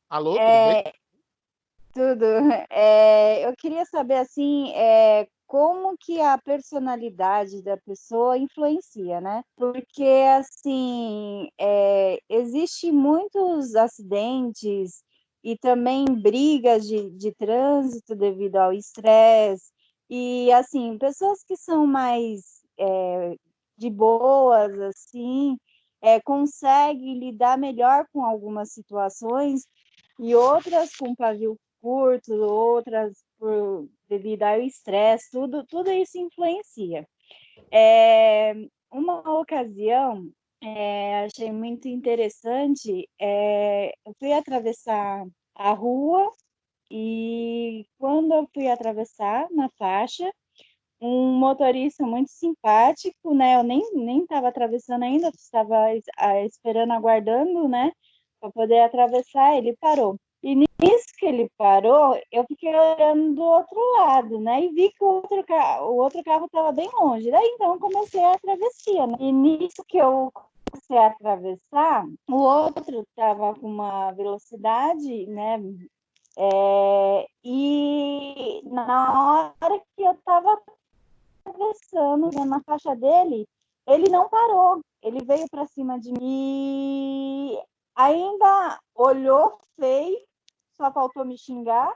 Alô, tudo bem? Tudo. Eu queria saber, assim, como que a personalidade da pessoa influencia, né? Porque, assim, existe muitos acidentes e também brigas de trânsito devido ao estresse. E, assim, pessoas que são mais de boas, assim, conseguem lidar melhor com algumas situações e outras com pavio curto, outras devido ao estresse, tudo isso influencia. Uma ocasião, achei muito interessante, eu fui atravessar a rua e quando eu fui atravessar na faixa, um motorista muito simpático, né? Eu nem estava atravessando ainda, estava esperando, aguardando, né? Para poder atravessar, ele parou. E nisso que ele parou, eu fiquei olhando do outro lado, né? E vi que o outro carro estava bem longe. Daí então comecei a travessia, né? E nisso que eu comecei a atravessar, o outro estava com uma velocidade, né? E na hora que eu estava atravessando na faixa dele, ele não parou, ele veio para cima de mim e ainda olhou feio, só faltou me xingar.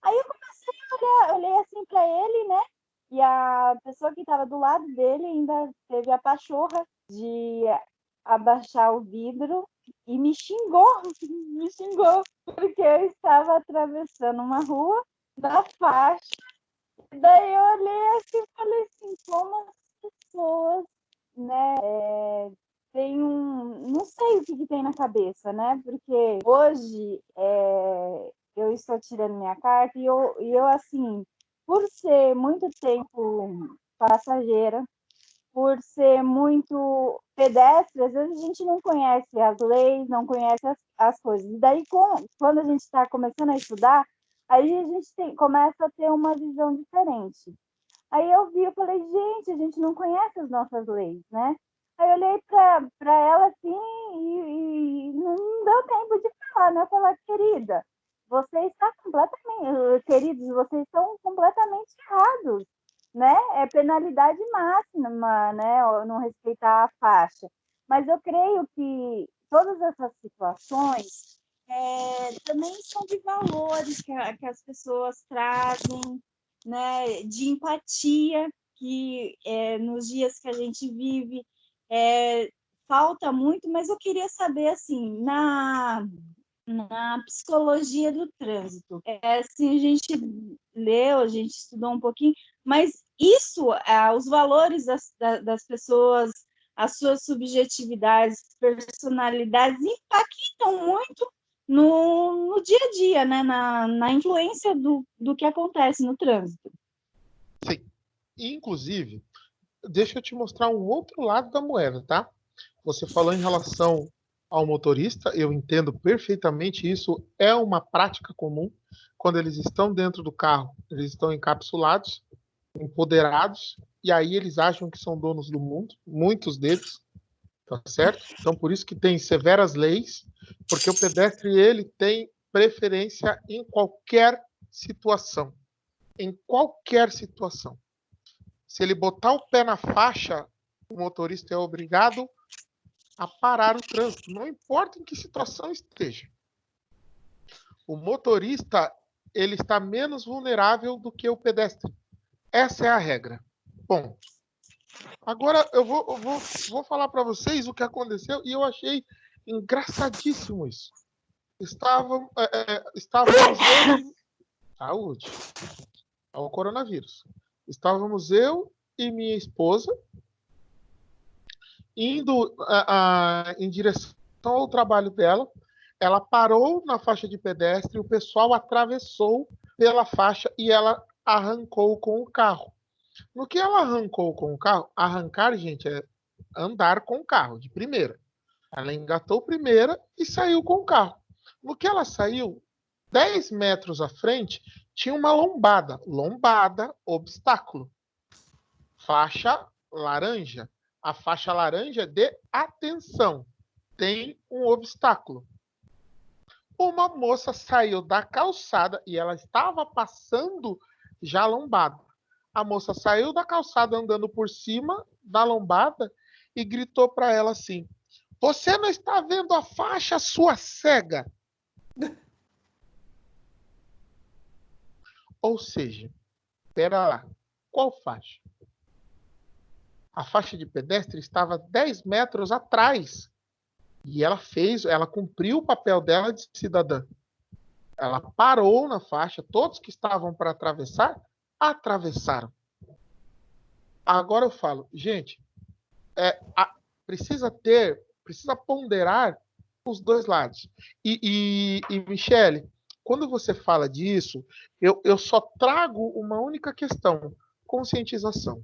Aí eu comecei a olhar, olhei assim para ele, né? E a pessoa que estava do lado dele ainda teve a pachorra de abaixar o vidro e me xingou, porque eu estava atravessando uma rua da faixa. Daí eu olhei assim e falei assim, como as pessoas, né, tem não sei o que tem na cabeça, né, porque hoje eu estou tirando minha carta e eu assim, por ser muito tempo passageira, por ser muito pedestre, às vezes a gente não conhece as leis, não conhece as coisas. E daí, quando a gente está começando a estudar, aí a gente começa a ter uma visão diferente. Aí eu falei, gente, a gente não conhece as nossas leis, né? Aí eu olhei para ela assim e não deu tempo de falar, né? Falar, querida, você está queridos, vocês estão completamente errados, né? É penalidade máxima, né? Não respeitar a faixa. Mas eu creio que todas essas situações também são de valores que as pessoas trazem, né? De empatia, que nos dias que a gente vive falta muito, mas eu queria saber, assim, na psicologia do trânsito. Assim, a gente leu, a gente estudou um pouquinho, mas isso, os valores das pessoas, as suas subjetividades, personalidades, impactam muito no dia a dia, né? Na influência do que acontece no trânsito. Sim. Inclusive, deixa eu te mostrar um outro lado da moeda, tá? Você falou em relação ao motorista, eu entendo perfeitamente isso, é uma prática comum. Quando eles estão dentro do carro, eles estão encapsulados, empoderados, e aí eles acham que são donos do mundo, muitos deles, tá certo? Então, por isso que tem severas leis, porque o pedestre, ele tem preferência em qualquer situação. Em qualquer situação. Se ele botar o pé na faixa, o motorista é obrigado a parar o trânsito, não importa em que situação esteja. O motorista, ele está menos vulnerável do que o pedestre. Essa é a regra. Ponto. Agora eu vou falar para vocês o que aconteceu e eu achei engraçadíssimo isso. Estávamos saúde ao coronavírus. Estávamos eu e minha esposa indo em direção ao trabalho dela. Ela parou na faixa de pedestre, o pessoal atravessou pela faixa e ela arrancou com o carro. No que ela arrancou com o carro, arrancar, gente, é andar com o carro, de primeira. Ela engatou primeira e saiu com o carro. No que ela saiu, 10 metros à frente, tinha uma lombada. Lombada, obstáculo. Faixa laranja. A faixa laranja é de atenção. Tem um obstáculo. Uma moça saiu da calçada e ela estava passando já a lombada. A moça saiu da calçada andando por cima da lombada e gritou para ela assim: "Você não está vendo a faixa, sua cega?" Ou seja, espera lá, qual faixa? A faixa de pedestre estava 10 metros atrás. E ela cumpriu o papel dela de cidadã. Ela parou na faixa, todos que estavam para atravessar, atravessaram. Agora eu falo, gente, precisa ponderar os dois lados. E Michele, quando você fala disso, eu só trago uma única questão: conscientização.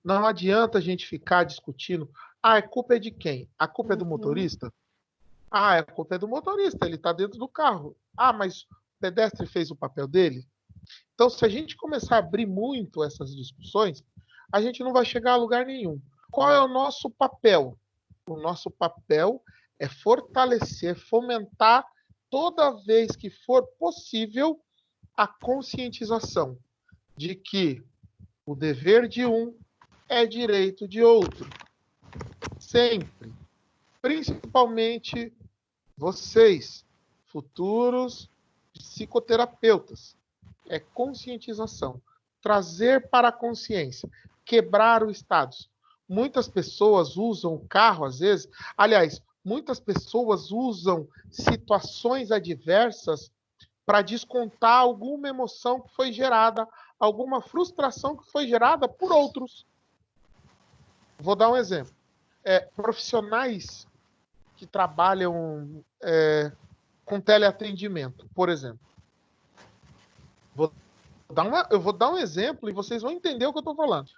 Não adianta a gente ficar discutindo, a culpa é de quem? A culpa é do motorista? A culpa é do motorista, ele está dentro do carro. Mas o pedestre fez o papel dele? Então, se a gente começar a abrir muito essas discussões, a gente não vai chegar a lugar nenhum. Qual é o nosso papel? O nosso papel é fortalecer, fomentar, toda vez que for possível, a conscientização de que o dever de um é direito de outro. Sempre. Principalmente vocês, futuros psicoterapeutas. É conscientização. Trazer para a consciência. Quebrar o status. Muitas pessoas usam o carro, às vezes. Aliás, muitas pessoas usam situações adversas para descontar alguma emoção que foi gerada, alguma frustração que foi gerada por outros. Vou dar um exemplo. Profissionais que trabalham com teleatendimento, por exemplo. Eu vou dar um exemplo e vocês vão entender o que eu estou falando.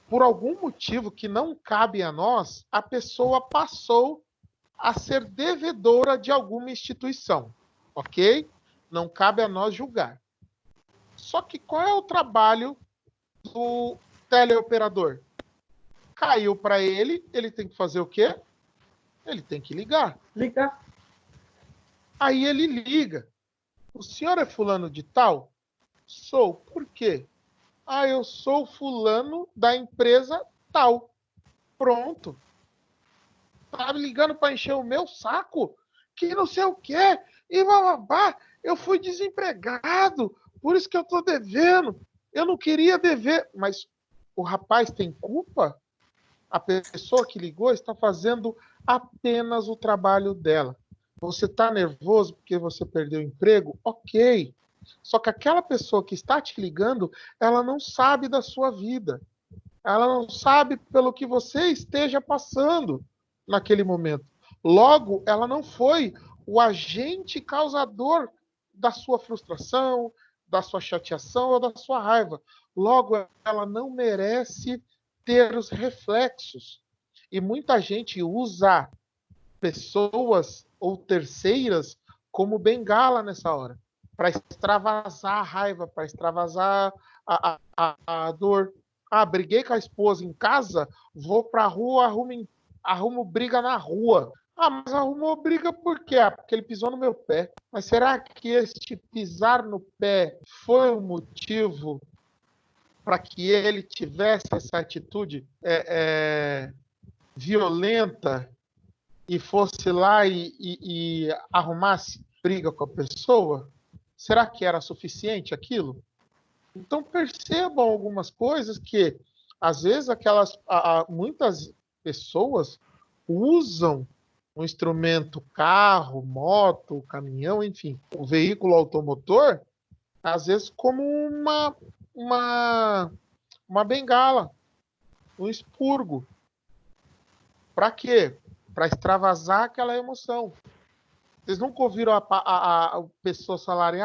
Por algum motivo que não cabe a nós, a pessoa passou a ser devedora de alguma instituição, ok? Não cabe a nós julgar. Só que qual é o trabalho do teleoperador? Caiu para ele, ele tem que fazer o quê? Ele tem que ligar. Aí ele liga. O senhor é fulano de tal? Sou. Por quê? Eu sou fulano da empresa tal. Pronto. Tá me ligando para encher o meu saco? Que não sei o quê. E bababá, eu fui desempregado, por isso que eu tô devendo. Eu não queria dever. Mas o rapaz tem culpa? A pessoa que ligou está fazendo apenas o trabalho dela. Você está nervoso porque você perdeu o emprego? Ok. Só que aquela pessoa que está te ligando, ela não sabe da sua vida. Ela não sabe pelo que você esteja passando naquele momento. Logo, ela não foi o agente causador da sua frustração, da sua chateação ou da sua raiva. Logo, ela não merece ter os reflexos. E muita gente usa pessoas ou terceiras como bengala nessa hora, para extravasar a raiva, para extravasar a dor. Briguei com a esposa em casa, vou para a rua, arrumo briga na rua. Mas arrumou briga por quê? Porque ele pisou no meu pé. Mas será que este pisar no pé foi o motivo para que ele tivesse essa atitude violenta e fosse lá e arrumasse briga com a pessoa? Será que era suficiente aquilo? Então percebam algumas coisas que, às vezes, muitas pessoas usam um instrumento, carro, moto, caminhão, enfim, o veículo automotor, às vezes como uma bengala, um expurgo. Para quê? Para extravasar aquela emoção. Vocês nunca ouviram a pessoa falarem,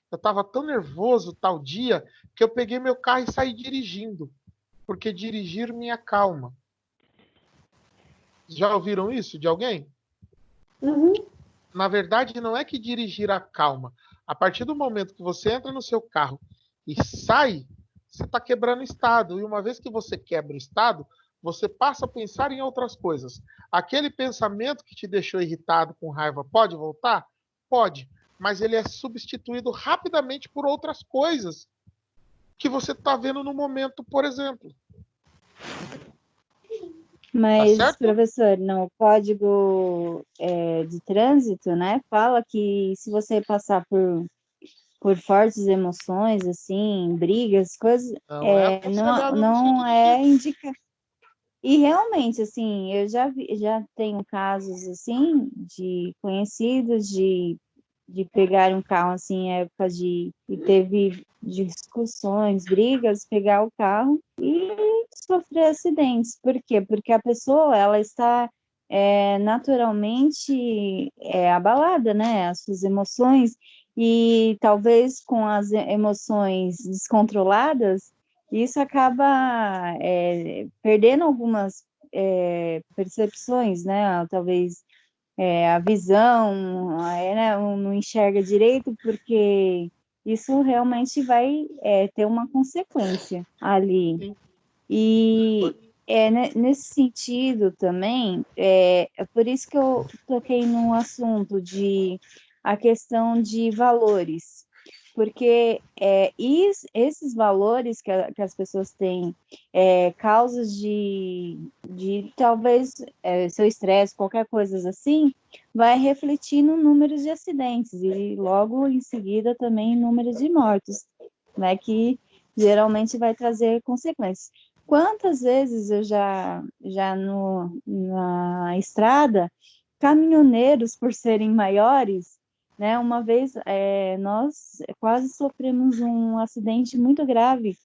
eu estava tão nervoso tal dia que eu peguei meu carro e saí dirigindo, porque dirigir me acalma. Já ouviram isso de alguém? Uhum. Na verdade, não é que dirigir acalma. A partir do momento que você entra no seu carro e sai, você está quebrando o estado. E uma vez que você quebra o estado, você passa a pensar em outras coisas. Aquele pensamento que te deixou irritado, com raiva, pode voltar? Pode. Mas ele é substituído rapidamente por outras coisas que você está vendo no momento, por exemplo. Mas, certo? professor, no Código de Trânsito, né, fala que se você passar por fortes emoções, assim, brigas, coisas, Não é aconselhável você não é dirigir. indica. E realmente, assim, eu já tenho casos, assim, de conhecidos de pegar um carro, assim, em época e teve discussões, brigas, pegar o carro e sofrer acidentes. Por quê? Porque a pessoa, ela está naturalmente abalada, né? As suas emoções, e talvez com as emoções descontroladas, isso acaba perdendo algumas percepções, né? Talvez a visão, né, não enxerga direito, porque isso realmente vai ter uma consequência ali. Sim. E nesse sentido também, é por isso que eu toquei no assunto de a questão de valores, porque esses valores que as pessoas têm, causas de talvez seu estresse, qualquer coisa assim, vai refletir no número de acidentes e logo em seguida também números de mortos, né, que geralmente vai trazer consequências. Quantas vezes eu já na estrada, caminhoneiros, por serem maiores, né? Uma vez nós quase sofremos um acidente muito grave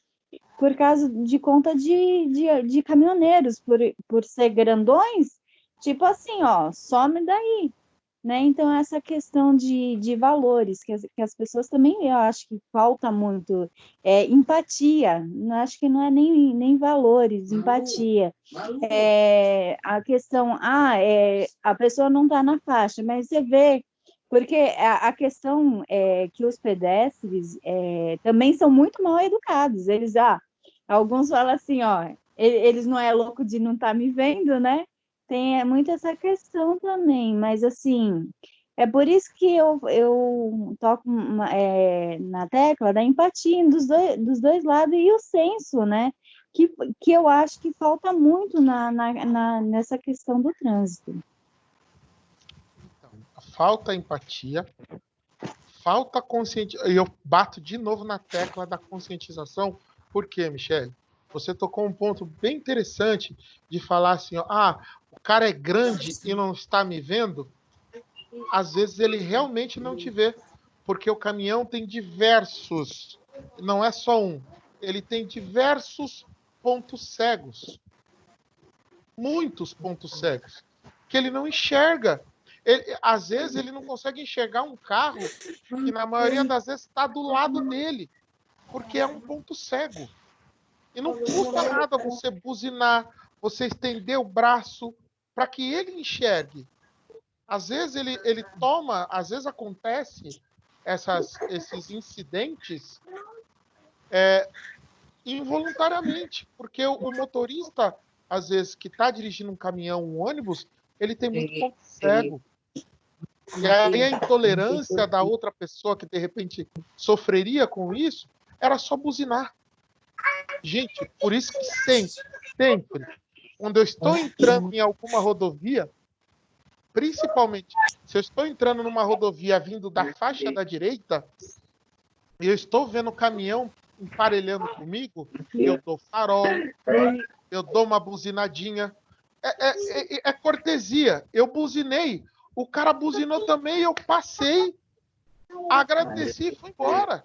por causa de conta de caminhoneiros, por ser grandões, tipo assim, ó, some daí, né? Então, essa questão de valores, que as pessoas também, eu acho que falta muito empatia, acho que não é nem valores, empatia. A questão, a pessoa não está na faixa, mas você vê, porque a questão é que os pedestres também são muito mal educados, alguns falam assim, ó, eles não é louco de não estar me vendo, né? Tem muito essa questão também, mas assim, é por isso que eu toco na tecla da empatia dos dois lados e o senso, né? Que eu acho que falta muito nessa questão do trânsito. Então, falta empatia, falta conscientização. E eu bato de novo na tecla da conscientização. Por quê, Michele? Você tocou um ponto bem interessante de falar assim, ó, o cara é grande e não está me vendo. Às vezes ele realmente não te vê, porque o caminhão tem diversos, não é só um, ele tem diversos pontos cegos, muitos pontos cegos, que ele não enxerga. Às vezes ele não consegue enxergar um carro que na maioria das vezes está do lado dele, porque é um ponto cego. E não custa nada você buzinar, você estender o braço para que ele enxergue. Às vezes ele toma, às vezes acontece esses incidentes involuntariamente, porque o motorista, às vezes, que está dirigindo um caminhão, um ônibus, ele tem muito ponto cego. E aí a intolerância da outra pessoa que, de repente, sofreria com isso, era só buzinar. Gente, por isso que sempre, quando eu estou entrando em alguma rodovia, principalmente se eu estou entrando numa rodovia vindo da faixa da direita, e eu estou vendo o caminhão emparelhando comigo, eu dou farol, eu dou uma buzinadinha. É cortesia. Eu buzinei, o cara buzinou também, eu passei, agradeci e fui embora.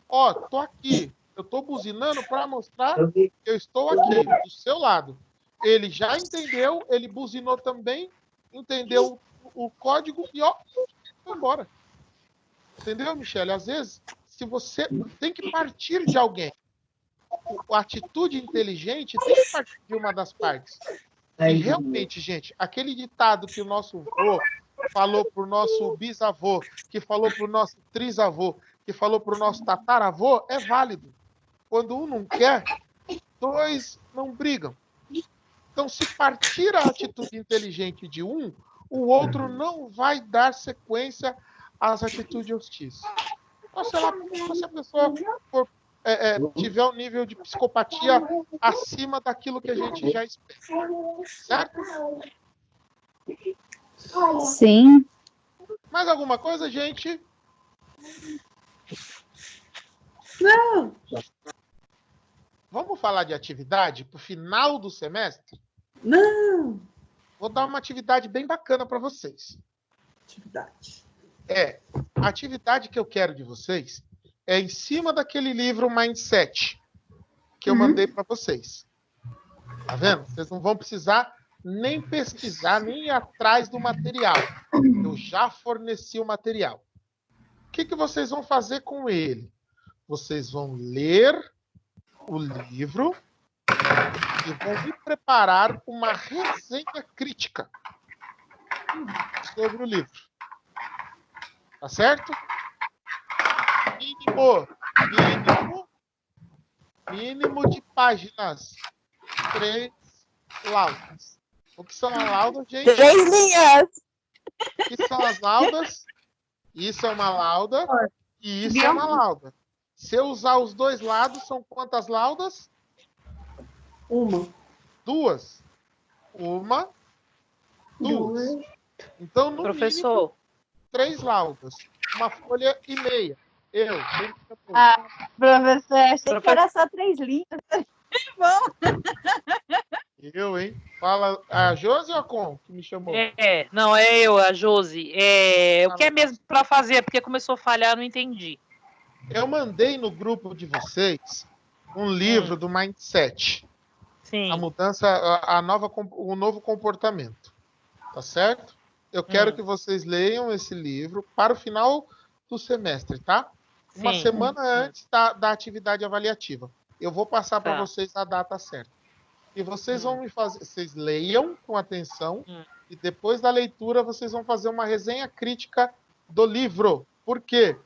Ó, tô aqui. Eu tô buzinando para mostrar que eu estou aqui, do seu lado. Ele já entendeu, ele buzinou também, entendeu o código e ó, foi embora. Entendeu, Michele? Às vezes, se você tem que partir de alguém. A atitude inteligente tem que partir de uma das partes. E realmente, gente, aquele ditado que o nosso avô falou para o nosso bisavô, que falou para o nosso trisavô, que falou para o nosso tataravô, é válido. Quando um não quer, dois não brigam. Então, se partir a atitude inteligente de um, o outro não vai dar sequência às atitudes hostis. Ou sei lá, se a pessoa for, tiver um nível de psicopatia acima daquilo que a gente já espera. Certo? Sim. Mais alguma coisa, gente? Não. Vamos falar de atividade para o final do semestre? Não. Vou dar uma atividade bem bacana para vocês. Atividade. A atividade que eu quero de vocês é em cima daquele livro Mindset que eu mandei para vocês. Tá vendo? Vocês não vão precisar nem pesquisar, nem ir atrás do material. Eu já forneci o material. O que vocês vão fazer com ele? Vocês vão ler o livro e vão me preparar uma resenha crítica sobre o livro. Tá certo? Mínimo de páginas. 3 laudas. O que são as laudas, gente? 3 linhas. O que são as laudas? Isso é uma lauda e isso é uma lauda. Se eu usar os dois lados, são quantas laudas? 2. 2. Então, no Professor. mínimo, 3 laudas. 1,5 folhas. Professor, achei que era só 3 linhas. Bom. Eu, hein? Fala a Josi ou a Com que me chamou? Não, é eu, a Josi. O que é mesmo para fazer? Porque começou a falhar, não entendi. Eu mandei no grupo de vocês um livro do Mindset. Sim. A mudança, o novo comportamento. Tá certo? Eu quero que vocês leiam esse livro para o final do semestre, tá? Uma semana antes da atividade avaliativa. Eu vou passar para vocês a data certa. E vocês vão me fazer, vocês leiam com atenção e depois da leitura vocês vão fazer uma resenha crítica do livro. Por quê?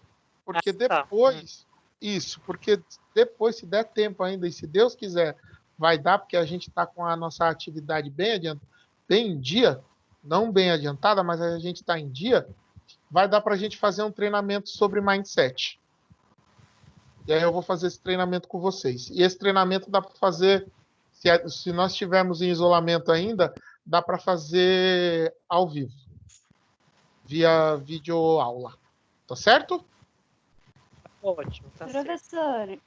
Porque depois, porque depois, se der tempo ainda, e se Deus quiser, vai dar, porque a gente está com a nossa atividade bem em dia, não bem adiantada, mas a gente está em dia, vai dar para a gente fazer um treinamento sobre mindset. E aí eu vou fazer esse treinamento com vocês. E esse treinamento dá para fazer, se nós estivermos em isolamento ainda, dá para fazer ao vivo, via videoaula. Tá certo? Ótimo, tá certo. Professor,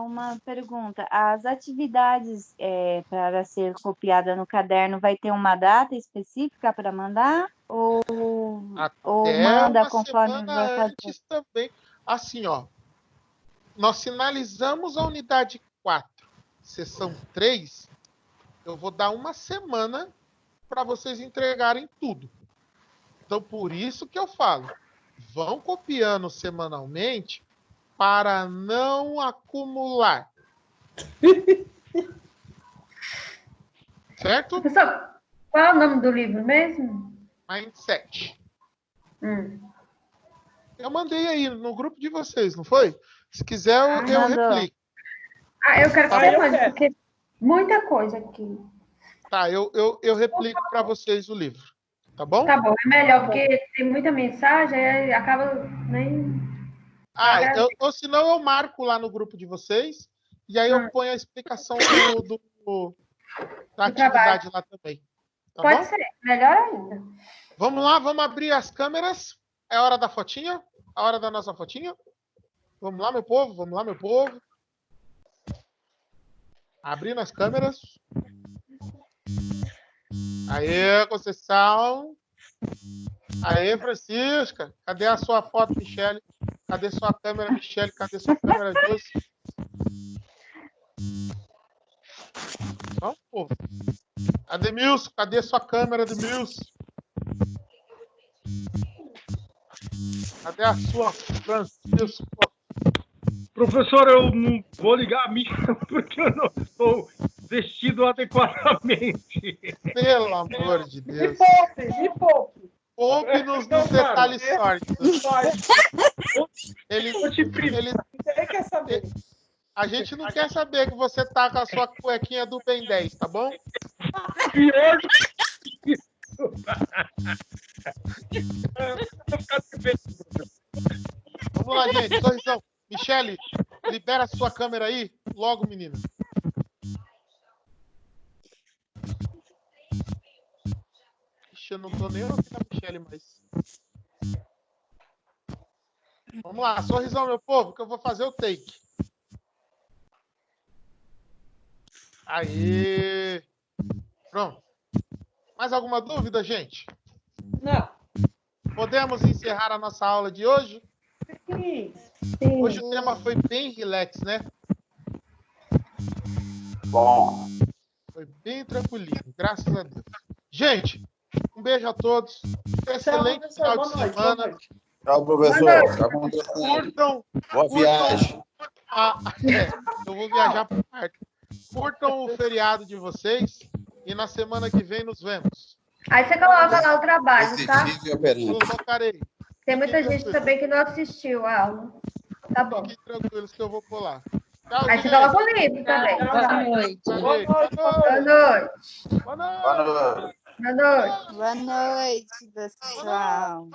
uma pergunta. As atividades para ser copiada no caderno vai ter uma data específica para mandar? Ou manda conforme vai fazer? Antes também. Assim, ó. Nós finalizamos a unidade 4, sessão 3. Eu vou dar uma semana para vocês entregarem tudo. Então, por isso que eu falo. Vão copiando semanalmente para não acumular. Certo? Professor, qual é o nome do livro mesmo? Mindset. Eu mandei aí no grupo de vocês, não foi? Se quiser, eu replico. Eu quero fazer mais, porque muita coisa aqui. Tá, eu replico para vocês o livro. Tá bom? Tá bom, é melhor, porque tem muita mensagem, aí acaba nem... Ou senão eu marco lá no grupo de vocês e aí eu ponho a explicação da atividade lá também. Tá Pode bom? ser, melhor ainda. Vamos lá, vamos abrir as câmeras. É hora da fotinha? A hora da nossa fotinha? Vamos lá, meu povo. Vamos lá, meu povo. Abrindo as câmeras. Aê, Conceição. Aê, Francisca. Cadê a sua foto, Michele? Cadê sua câmera, Michele? Cadê sua câmera, Josi? Vamos, povo. Ademilson, cadê sua câmera, Ademilson? Cadê a sua, Francisco? Professor, eu não vou ligar a minha porque eu não estou vestido adequadamente. Pelo amor de Deus. Me poupe. Poupe-nos dos detalhes sórdidos. Ele quer saber. A gente não quer saber que você tá com a sua cuequinha do Ben 10, tá bom? Pior do que isso. Vamos lá, gente. Sorrisão. Michele, libera a sua câmera aí. Logo, menina. Ixi, eu não tô nem ouvindo a Michele mais. Vamos lá. Sorrisão, meu povo, que eu vou fazer o take. Aí. Pronto. Mais alguma dúvida, gente? Não. Podemos encerrar a nossa aula de hoje? Sim. Hoje o tema foi bem relax, né? Bom. Foi bem tranquilinho, graças a Deus. Gente, um beijo a todos. Excelente final de semana. Tchau, professor. Tá bom. Boa viagem. Eu vou viajar para o parque. Curtam o feriado de vocês e na semana que vem nos vemos. Aí você coloca lá o trabalho, tá? Colocarei. Tem muita gente também que não assistiu a aula. Tá bom. Fiquem tranquilos que eu vou pular. Tchau, Aí você coloca o livro também. Boa noite. Boa noite. Boa noite, pessoal.